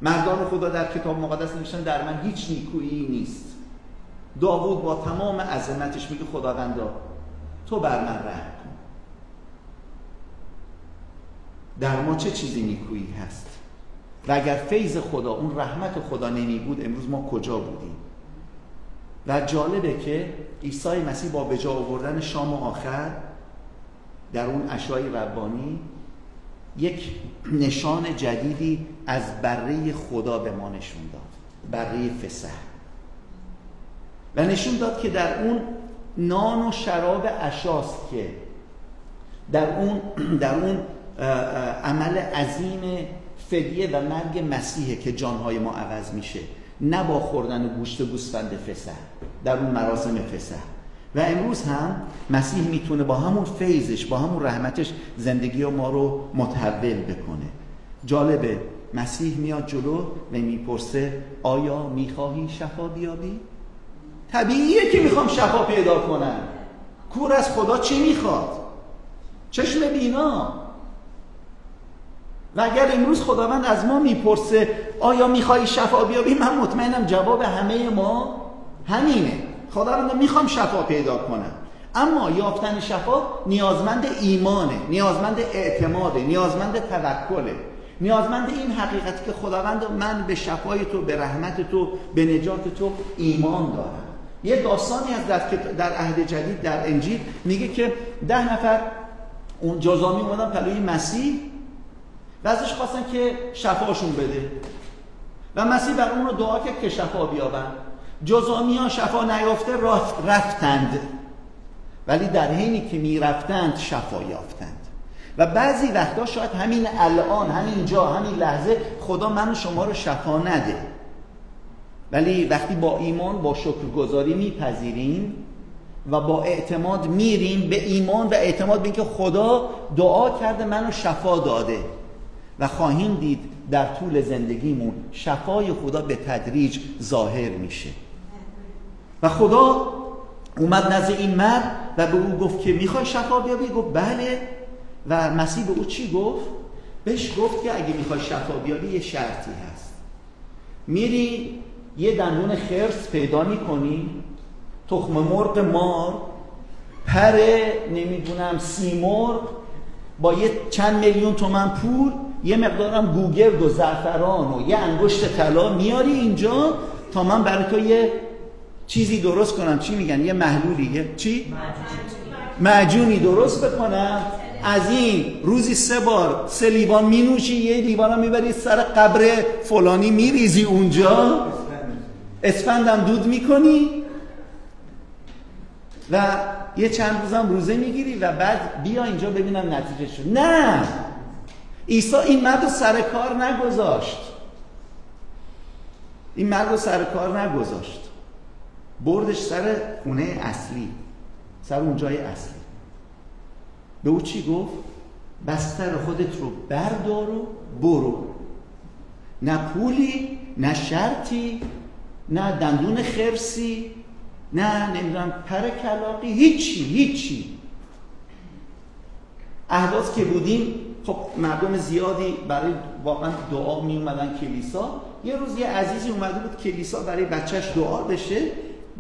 مردان خدا در کتاب مقدس نوشتن در من هیچ نیکویی نیست. داوود با تمام عظمتش میگه خداوندا تو بر من رحم کن. در ما چه چیزی نیکویی هست؟ و اگر فیض خدا، اون رحمت خدا نمی بود امروز ما کجا بودیم؟ و جالبه که عیسی مسیح با به جا آوردن شام آخر در اون عشای ربانی یک نشان جدیدی از بره خدا به ما نشون داد، بره فسح، و نشون داد که در اون نان و شراب عشاست که در اون عمل عظیم فدیه و مرگ مسیحه که جانهای ما عوض میشه، نه با خوردن گوشت گوسفند فسح در اون مراسم فسح. و امروز هم مسیح میتونه با همون فیضش، با همون رحمتش زندگی ما رو متحول بکنه. جالبه مسیح میاد جلو و میپرسه آیا میخواهی شفا بیابی؟ طبیعیه که میخوام شفا پیدا کنم. کور از خدا چی میخواد؟ چشم بینا. و اگر امروز خداوند از ما میپرسه آیا میخوای شفا بیابی، من مطمئنم جواب همه ما همینه. خداوند میخوام شفا پیدا کنم. اما یافتن شفا نیازمند ایمانه، نیازمند اعتماده، نیازمند توکله، نیازمند این حقیقت که خداوند من به شفای تو، به رحمت تو، به نجات تو ایمان دارم. یه داستانی از در عهد جدید در انجیل میگه که 10 نفر اون جزامی اومدن پلوی مسیح و ازش خواستن که شفاشون بده و مسیح بر اون رو دعا کرد که شفا بیابن. جزامی ها شفا نیافته رفتند، ولی در حینی که میرفتند شفا یافتند. و بعضی وقتا شاید همین الان، همین جا، همین لحظه خدا من و شما رو شفا نده، ولی وقتی با ایمان، با شکرگزاری میپذیریم و با اعتماد میریم به ایمان و اعتماد به اینکه خدا دعا کرده منو شفا داده و خواهیم دید در طول زندگیمون شفای خدا به تدریج ظاهر میشه. و خدا اومد نزد این مرد و به او گفت که میخوای شفا بیابی؟ گفت بله. و مسیح به او چی گفت؟ بهش گفت که اگه میخوای شفا بیابی یه شرطی هست. میری یه دندون خرس پیدا میکنی، تخم مرغ مار، پر نمیدونم سیمرغ، با یه چند میلیون تومن پول، یه مقدارم گوگرد و زعفران و یه انگشت طلا میاری اینجا تا من برای تو یه چیزی درست کنم. چی میگن؟ یه محلولی، یه چی؟ معجونی درست بکنم. از این روزی 3 بار 3 لیوان مینوشی، یه لیوانم میبری سر قبر فلانی میریزی اونجا، اسفندم دود میکنی و یه چند روزم روزه میگیری و بعد بیا اینجا ببینم نتیجه شد. نه، عیسی این مرد رو سر کار نگذاشت. این مرد رو سر کار نگذاشت، بردش سر خونه اصلی، سر اون جای اصلی. به او چی گفت؟ بستر خودت رو بردار و برو. نه پولی، نه شرطی، نه دندون خرسی، نه نمیدونم پر کلاقی، هیچی. احداث که بودیم، خب مردم زیادی برای واقعا دعا می اومدن کلیسا. یه روز یه عزیزی اومده بود کلیسا برای بچهش دعا بشه.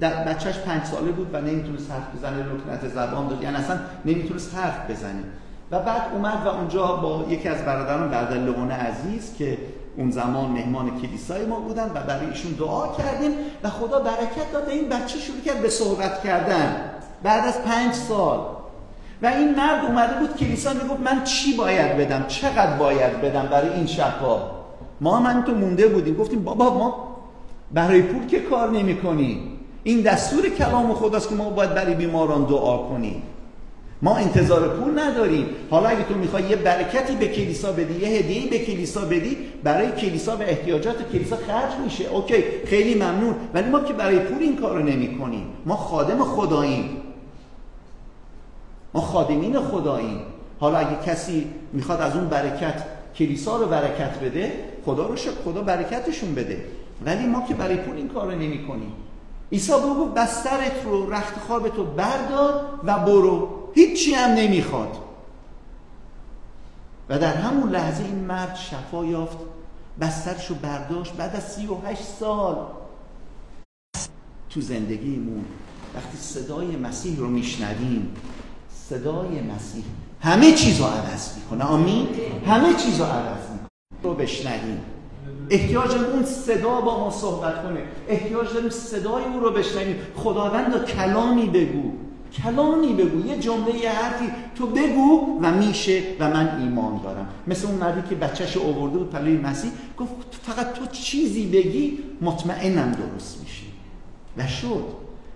بچهش 5 ساله بود و نمیتونست حرف بزنه، لکنت زبان داشت، یعنی اصلا نمیتونست حرف بزنه. و بعد اومد و اونجا با یکی از برادران، برادر لئون عزیز که اون زمان مهمان کلیسای ما بودن و برای ایشون دعا کردیم و خدا برکت داد. این بچه شروع کرد به صحبت کردن بعد از 5 سال. و این مرد اومده بود کلیسا میگفت من چی باید بدم، چقدر باید بدم برای این شفا. ما من تو مونده بودیم، گفتیم بابا ما برای پول که کار نمی کنیم، این دستور کلام خداست که ما باید برای بیماران دعا کنیم، ما انتظار پول نداریم. حالا اگه تو میخوای یه برکتی به کلیسا بدی، یه هدیه‌ای به کلیسا بدی، برای کلیسا و احتیاجات کلیسا خرج میشه، اوکی خیلی ممنون، ولی ما که برای پول این کارو نمی کنیم. ما خادم خداییم، ما خادمین خداییم. حالا اگه کسی میخواد از اون برکت کلیسا رو برکت بده، خدا رو شکر، خدا برکتشون بده، ولی ما که برای پول این کارو نمی کنیم. عیسی بگو بسترت رو، رخت خوابت رو بردار و برو، هیچی هم نمیخواد. و در همون لحظه این مرد شفا یافت، بسترش رو برداشت. بعد از 38 سال تو زندگیمون وقتی صدای مسیح رو میشنویم، صدای مسیح همه چیز رو عوض میکنه. آمین؟ همه چیز رو عوض میکنه. رو بشنویم. احتیاج داریم اون صدا با ما صحبت کنه، احتیاج داریم صدای او رو بشنویم. خداوندا کلامی بگو، یه جمله، یه حرفی تو بگو و میشه و من ایمان دارم. مثل اون مردی که بچه‌شو آورده بود پلوی مسیح، گفت فقط تو چیزی بگی مطمئنم درست میشه و شد.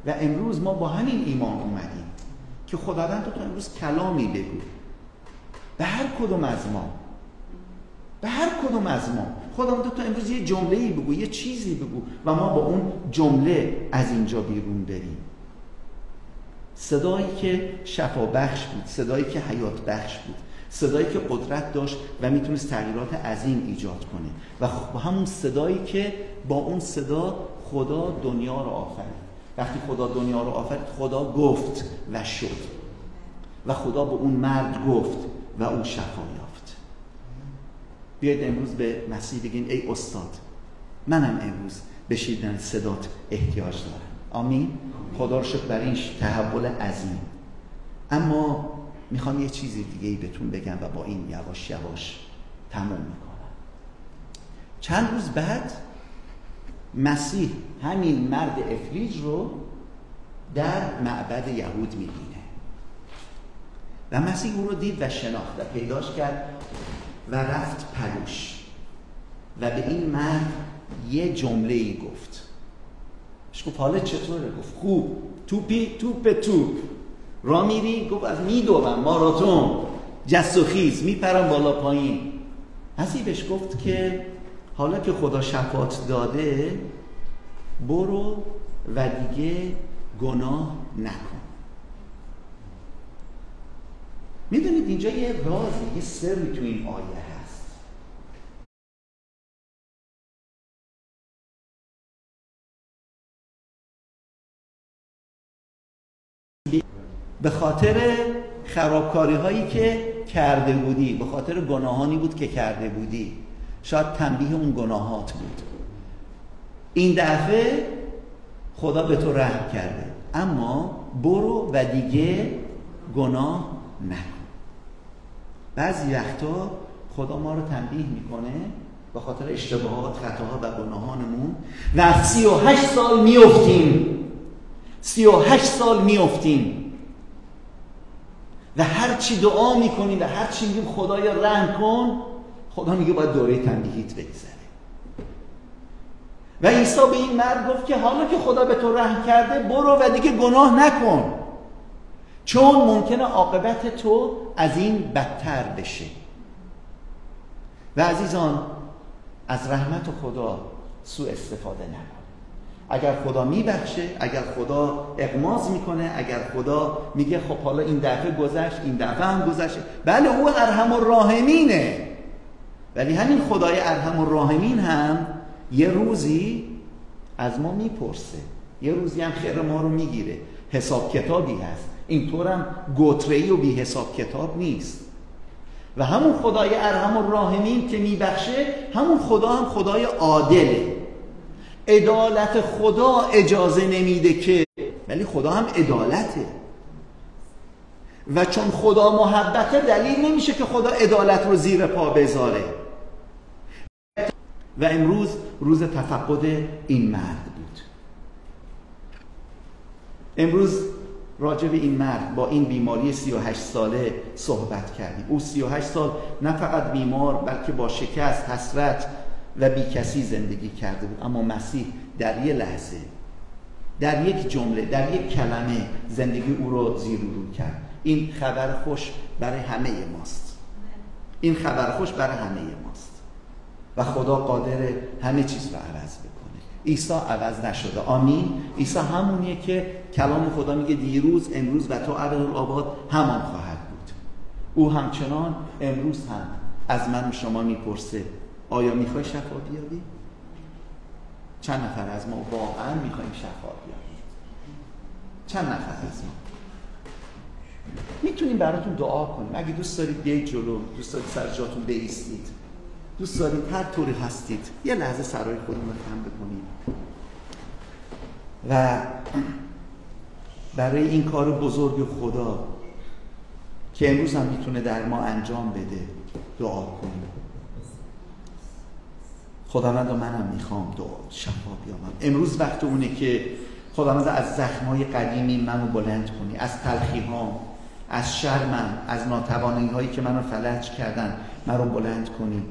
و امروز ما با همین ایمان اومدیم که خداوند تو امروز کلامی بگو به هر کدوم از ما، خداوند تو امروز یه جمله‌ای بگو، یه چیزی بگو و ما با اون جمله از اینجا بیرون بریم. صدایی که شفا بخش بود، صدایی که حیات بخش بود، صدایی که قدرت داشت و میتونست تغییرات عظیم ایجاد کنه. و با همون صدایی که با اون صدا خدا دنیا رو آفرید. وقتی خدا دنیا رو آفرید، خدا گفت و شد و خدا به اون مرد گفت و اون شفا یافت. بیاید امروز به مسیح بگین ای استاد، منم امروز به شنیدن صدات احتیاج دارم. آمین. خدا رو شکر برای این تحول عظیم. اما میخوام یه چیزی دیگه بهتون بگم و با این یواش یواش تموم میکنم. چند روز بعد مسیح همین مرد افلیج رو در معبد یهود میبینه و مسیح او رو دید و شناخت و پیداش کرد و رفت پلوش و به این مرد یه جمله‌ای گفت. گفت حالا چطوره؟ گفت خوب. توپ را میری؟ گفت از میدوم، ماراتون، جست و خیز، میپرم بالا پایین. مسیح بهش گفت که حالا که خدا شفاعت داده برو و دیگه گناه نکن. میدونید اینجا یه رازی، یه سری تو این آیه هست. به خاطر خرابکاری هایی که کرده بودی، به خاطر گناهانی بود که کرده بودی، شاید تنبیه اون گناهات بود. این دفعه خدا به تو رحم کرده، اما برو و دیگه گناه نکن. بعضی وقتا خدا ما رو تنبیه میکنه به خاطر اشتباهات، خطاها و گناهانمون و 38 سال میافتیم. 38 سال میافتیم و هر چی دعا میکنیم و هر چی میگیم خدایا رحم کن، خدا میگه باید دوره تنبیهیت بگذره. و عیسی به این مرد گفت که حالا که خدا به تو رحم کرده برو و دیگه گناه نکن، چون ممکنه عاقبت تو از این بدتر بشه. و عزیزان، از رحمت خدا سوء استفاده نکن. اگر خدا میبخشه، اگر خدا اغماض میکنه، اگر خدا میگه خب حالا این دفعه گذشت، این دفعه هم گذشت، بله او ارحم الراحمینه، ولی همین خدای ارحم الراحمین هم یه روزی از ما میپرسه، یه روزی هم خیر ما رو میگیره. حساب کتابی هست، اینطورم گتره‌ای و بی حساب کتاب نیست. و همون خدای ارحم الراحمین که میبخشه، همون خدا هم خدای عادله. عدالت خدا اجازه نمیده که، ولی خدا هم عدالته. و چون خدا محبته، دلیل نمیشه که خدا عدالت رو زیر پا بذاره. و امروز روز تفقد این مرد بود. امروز راجع به این مرد با این بیماری 38 ساله صحبت کردیم. او 38 سال نه فقط بیمار، بلکه با شکست، حسرت و بیکسی زندگی کرده بود. اما مسیح در یک لحظه، در یک جمله، در یک کلمه زندگی او رو زیر و رو کرد. این خبر خوش برای همه ماست. این خبر خوش برای همه ماست. و خدا قادر همه چیز رو عوض بکنه. عیسی عوض نشده. آمین. عیسی همونیه که کلام خدا میگه دیروز، امروز و تا ابدالآباد همان خواهد بود. او همچنان امروز هم از من و شما میپرسه آیا میخوای شفا بیابی؟ چند نفر از ما واقعا میخوایم شفا بیابیم؟ چند نفر از ما میتونیم براتون دعا کنیم؟ اگه دوست دارید بیایید جلو، دوست دارید سر جاتون بایستید، دوست دارید هر طوری هستید، یه لحظه سرای خودمون رو خم بکنیم و برای این کار بزرگ خدا که امروز هم میتونه در ما انجام بده دعا کنیم. خداوند، منم میخوام شفا بیابم. امروز وقت اونه که خداوند از زخمای قدیمی منو بلند کنی، از تلخی‌هام، از شرمم، از ناتوانی‌هایی که منو فلج کردن منو بلند کنی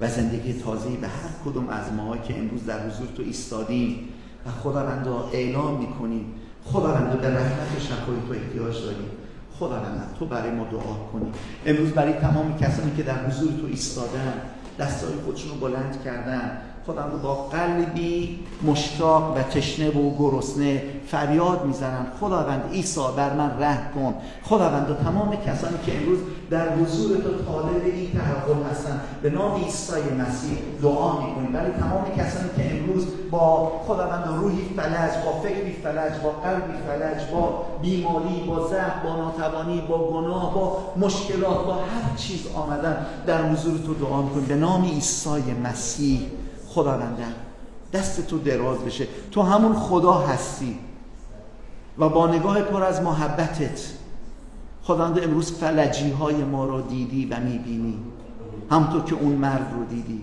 و زندگی تازه‌ای به هر کدوم از ما که امروز در حضور تو ایستادیم و خداوند اعلام میکنیم خداوند به رحمت و شفای تو احتیاج داریم. خداوند تو برای ما دعا کنی. امروز برای تمام کسانی که در حضور تو ایستادن، دستای خودشون رو بلند کردن، خداوند با قلبی مشتاق و تشنه و گرسنه فریاد میزنن خداوند عیسی بر من رحم کن. خداوند تمام کسانی که امروز در حضور تو طالب این تحول هستن، به نام عیسی مسیح دعا میکنیم برای تمام کسانی که امروز با خداوند روحی فلج، با فکری فلج، با قلبی فلج، با بیماری، با ضعف، با ناتوانی، با گناه، با مشکلات، با هر چیز آمدن در حضور تو دعا میکنیم به نام عیسی مسیح. خداوندم دست تو دراز بشه، تو همون خدا هستی و با نگاه پر از محبتت خداوند امروز فلجی های ما رو دیدی و میبینی، همونطور که اون مرد رو دیدی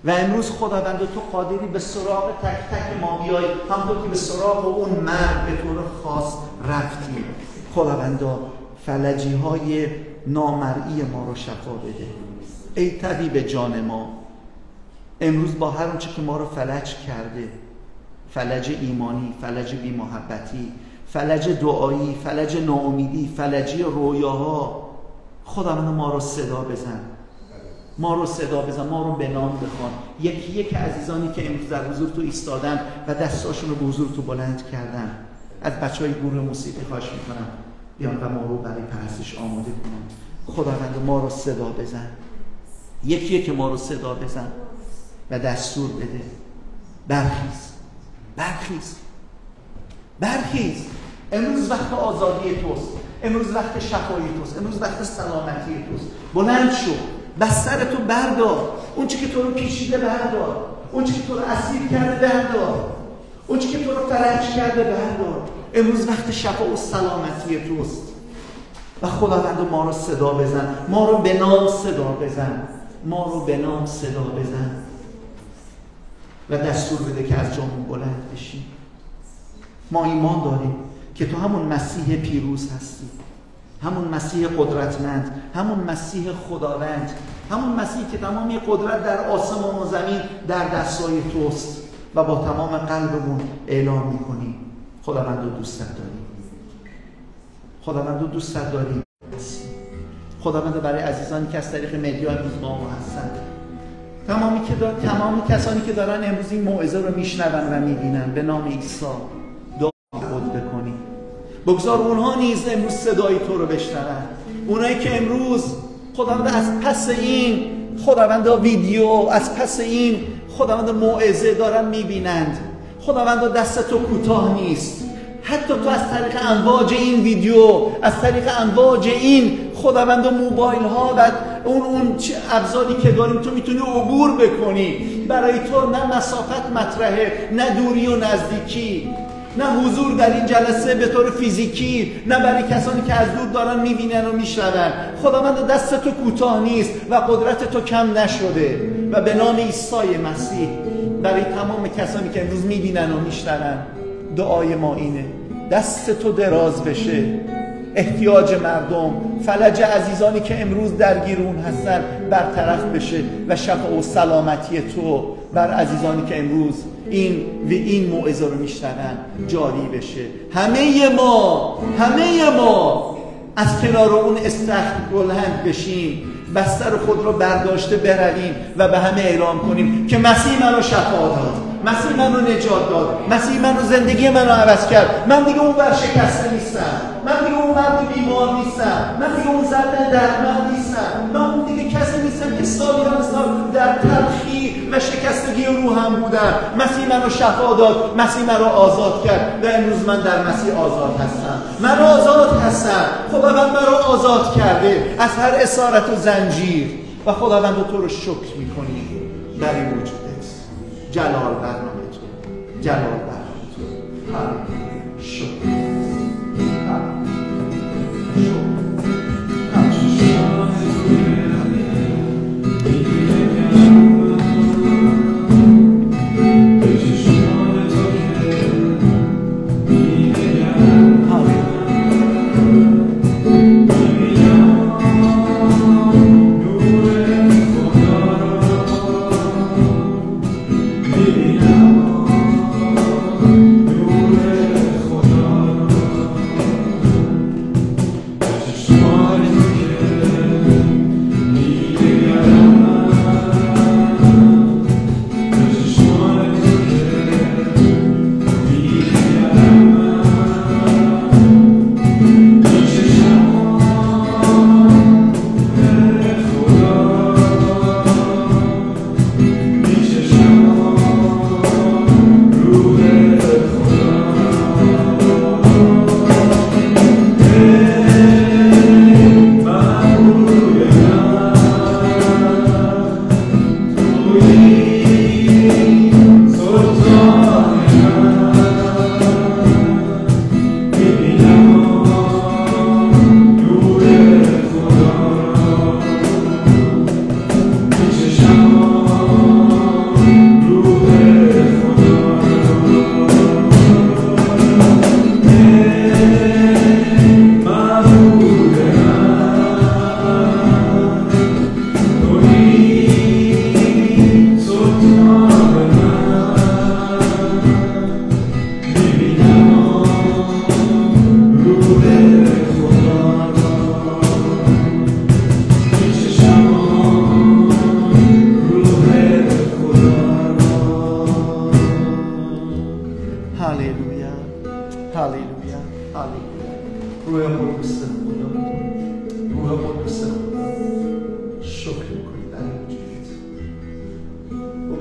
و امروز خداوند تو قادری به سراغ تک تک ما بیای، همونطور که به سراغ اون مرد به طور خاص رفتی. خداوندا فلجی های نامرئی ما رو شفا بده. ای طبیب جان ما، امروز با هر اونچه که ما رو فلج کرده، فلج ایمانی، فلج بی محبتی، فلج دعایی، فلج ناامیدی، فلجی رویاها، خداوند ما رو صدا بزن، ما رو صدا بزن، ما رو به نام بخوان. یکی یک عزیزانی که امروز در حضور تو ایستادن و دستاشون رو به حضور تو بلند کردن، از بچهای گروه موسیقی خواهش میکنم بیان و ما رو برای پرستش آماده کنن. خداوند ما رو صدا بزن، یکی یک ما رو صدا بزن و دستور بده برخیز، برخیز، برخیز. امروز وقت آزادی توست، امروز وقت شفای توست، امروز وقت سلامتی توست. بلند شو، بستر تو بردار، اون چی که تو رو پیچیده بردار، اون چی که تو رو اسیر کرده بردار، اون چی که تو رو فلج کرده بردار. امروز وقت شفا و سلامتی توست و خداوند ما رو صدا بزن، ما رو به نام صدا بزن، ما رو به نام صدا بزن و دستور بده که از جامون بلند بشیم. ما ایمان داریم که تو همون مسیح پیروز هستی، همون مسیح قدرتمند، همون مسیح خداوند، همون مسیحی که تمامی قدرت در آسمان و زمین در دستای توست و با تمام قلبمون اعلام میکنیم خداوند رو دوست داریم، خداوند رو دوست داریم. خداوند برای عزیزانی که از طریق مدیا امروز با ما هستند، تمام کسانی که دارن امروز این موعظه رو میشنون و میبینن، به نام عیسی دعا خود بکنیم. بگذار اونها نیز امروز صدای تو رو بشنون، اونایی که امروز خداوند از پس این خداوند ویدیو، از پس این خداوند موعظه دارن میبینند. خداوند دست تو کوتاه نیست، حتی تو از طریق امواج این ویدیو، از طریق امواج این خداوند موبایل ها و اون ابزاری که داریم تو میتونی عبور بکنی. برای تو نه مسافت مطرحه، نه دوری و نزدیکی، نه حضور در این جلسه به طور فیزیکی، نه برای کسانی که از دور دارن میبینن و میشنون. خداوند دست تو کوتاه نیست و قدرت تو کم نشده و به نام عیسی مسیح برای تمام کسانی که امروز میبینن و میشنون دعای ما اینه دست تو دراز بشه، احتیاج مردم، فلج عزیزانی که امروز درگیرون هستن برطرف بشه و شفا و سلامتی تو بر عزیزانی که امروز این موعظه رو میشنون جاری بشه. همه ما از کنار اون استخر بلند بشیم، بستر خود رو برداشته برویم و به همه اعلام کنیم که مسیح منو شفا داد، مسیح منو نجات داد، مسیح منو زندگی منو عوض کرد. من دیگه اون ورشکسته نیستم، من دیگه اون مرد بیمار نیستم، من دیگه اون زن دردمند نیستم، من اون دیگه کسی نیستم که سالیان سال در تلخی و شکستگی روحم بودم. مسیح منو شفا داد، مسیح منو آزاد کرد و امروز من در مسیح آزاد هستم، من آزاد هستم. خداوند منو آزاد کرده از هر اسارت و زنجیر و خداوند تو رو شکر میکنیم در این وجودت. جلال برنامه تو، جلال برنامه تو. شکر. خدا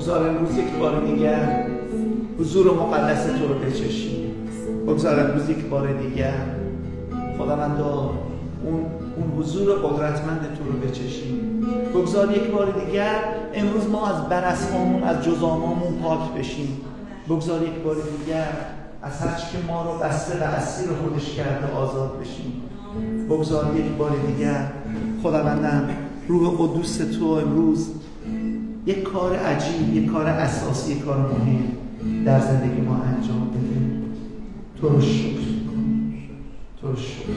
بگذار امروز یک بار دیگر حضور مقدس تو رو بچشیم. بگذار امروز یک بار دیگر خداوندا اون حضور قدرتمند تو رو بچشیم. بگذار یک بار دیگر امروز ما از براسمامون، از جزامامون پاک بشیم. بگذار یک بار دیگر از هر چی که ما رو بسته و اسیر خودش کرده آزاد بشیم. بگذار یک بار دیگر خداوندم روح قدوس تو امروز یک کار عجیب، یک کار اساسی، یک کار مهم در زندگی ما انجام بده. تو رو شکر، تو رو شکر.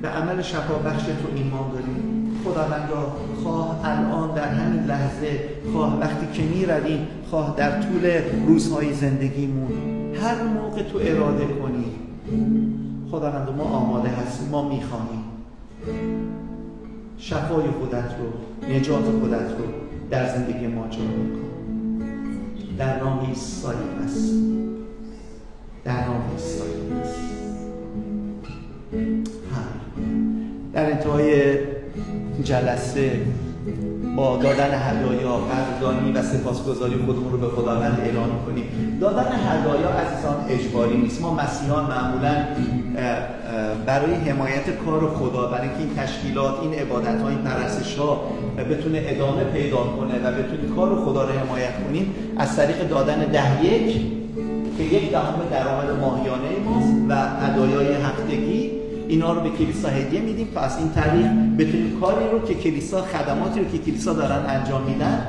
به عمل شفابخش تو ایمان داریم خداوندا. خواه الان در همین لحظه، خواه وقتی که میرویم، خواه در طول روزهای زندگیمون، هر موقع تو اراده کنی خداوندا ما آماده هستیم، ما میخوانیم شفای خودت رو، نجات خودت رو در زندگی ما جا میکن. در نام عیسی مسیح، در نام عیسی مسیح. در انتهای جلسه با دادن هدایا، قدردانی و سپاسگزاری خودمون رو به خداوند اعلان کنیم. دادن هدایا عزیزان اجباری نیست. ما مسیحیان معمولاً برای حمایت کار خدا، برای اینکه این تشکیلات، این عبادت‌ها، این پرستش‌ها بتونه ادامه پیدا کنه و بتونه کار خدا رو حمایت کنیم، از طریق دادن 10-1 که 1/10 درآمد ماهیانه ماست و هدایای هفتگی، اینا رو به کلیسا هدیه میدیم تا از این طریق بتونیم کاری رو که کلیسا، خدماتی رو که کلیسا دارن انجام میدن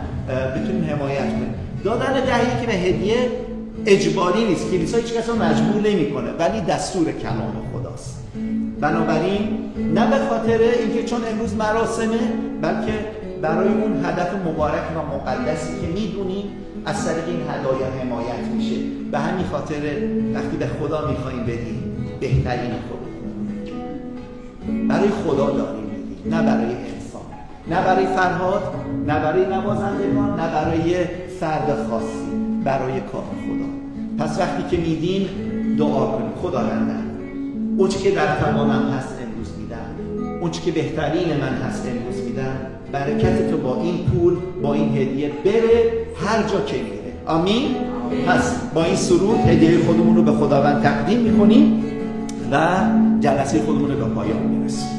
بتونیم حمایت کنیم. دادن 10-1 به هدیه اجباری نیست، کلیسا هیچ کس رو مجبور نمیکنه، ولی دستور کلام خداست. بنابراین نه به خاطر اینکه چون امروز مراسمه، بلکه برای اون هدف مبارک و مقدسی که میدونیم از طریق این هدایا حمایت میشه. به همین خاطر وقتی به خدا میخوایم بدیم، بهترین خود برای خدا داریم میدیم، نه برای انسان، نه برای فرهاد، نه برای نوازندگان، نه برای فرد خاصی، برای کار خدا. پس وقتی که میدیم دعا کنیم خداوندم اون چی که در توانم هست امروز میدم، اون چی که بهترین من هست امروز میدم. برکت تو با این پول، با این هدیه بره هر جا که میره. آمین. پس با این سرود هدیه خودمون رو به خداوند تقدیم میکنیم و جلسه خودمون رو به پایان میرسیم.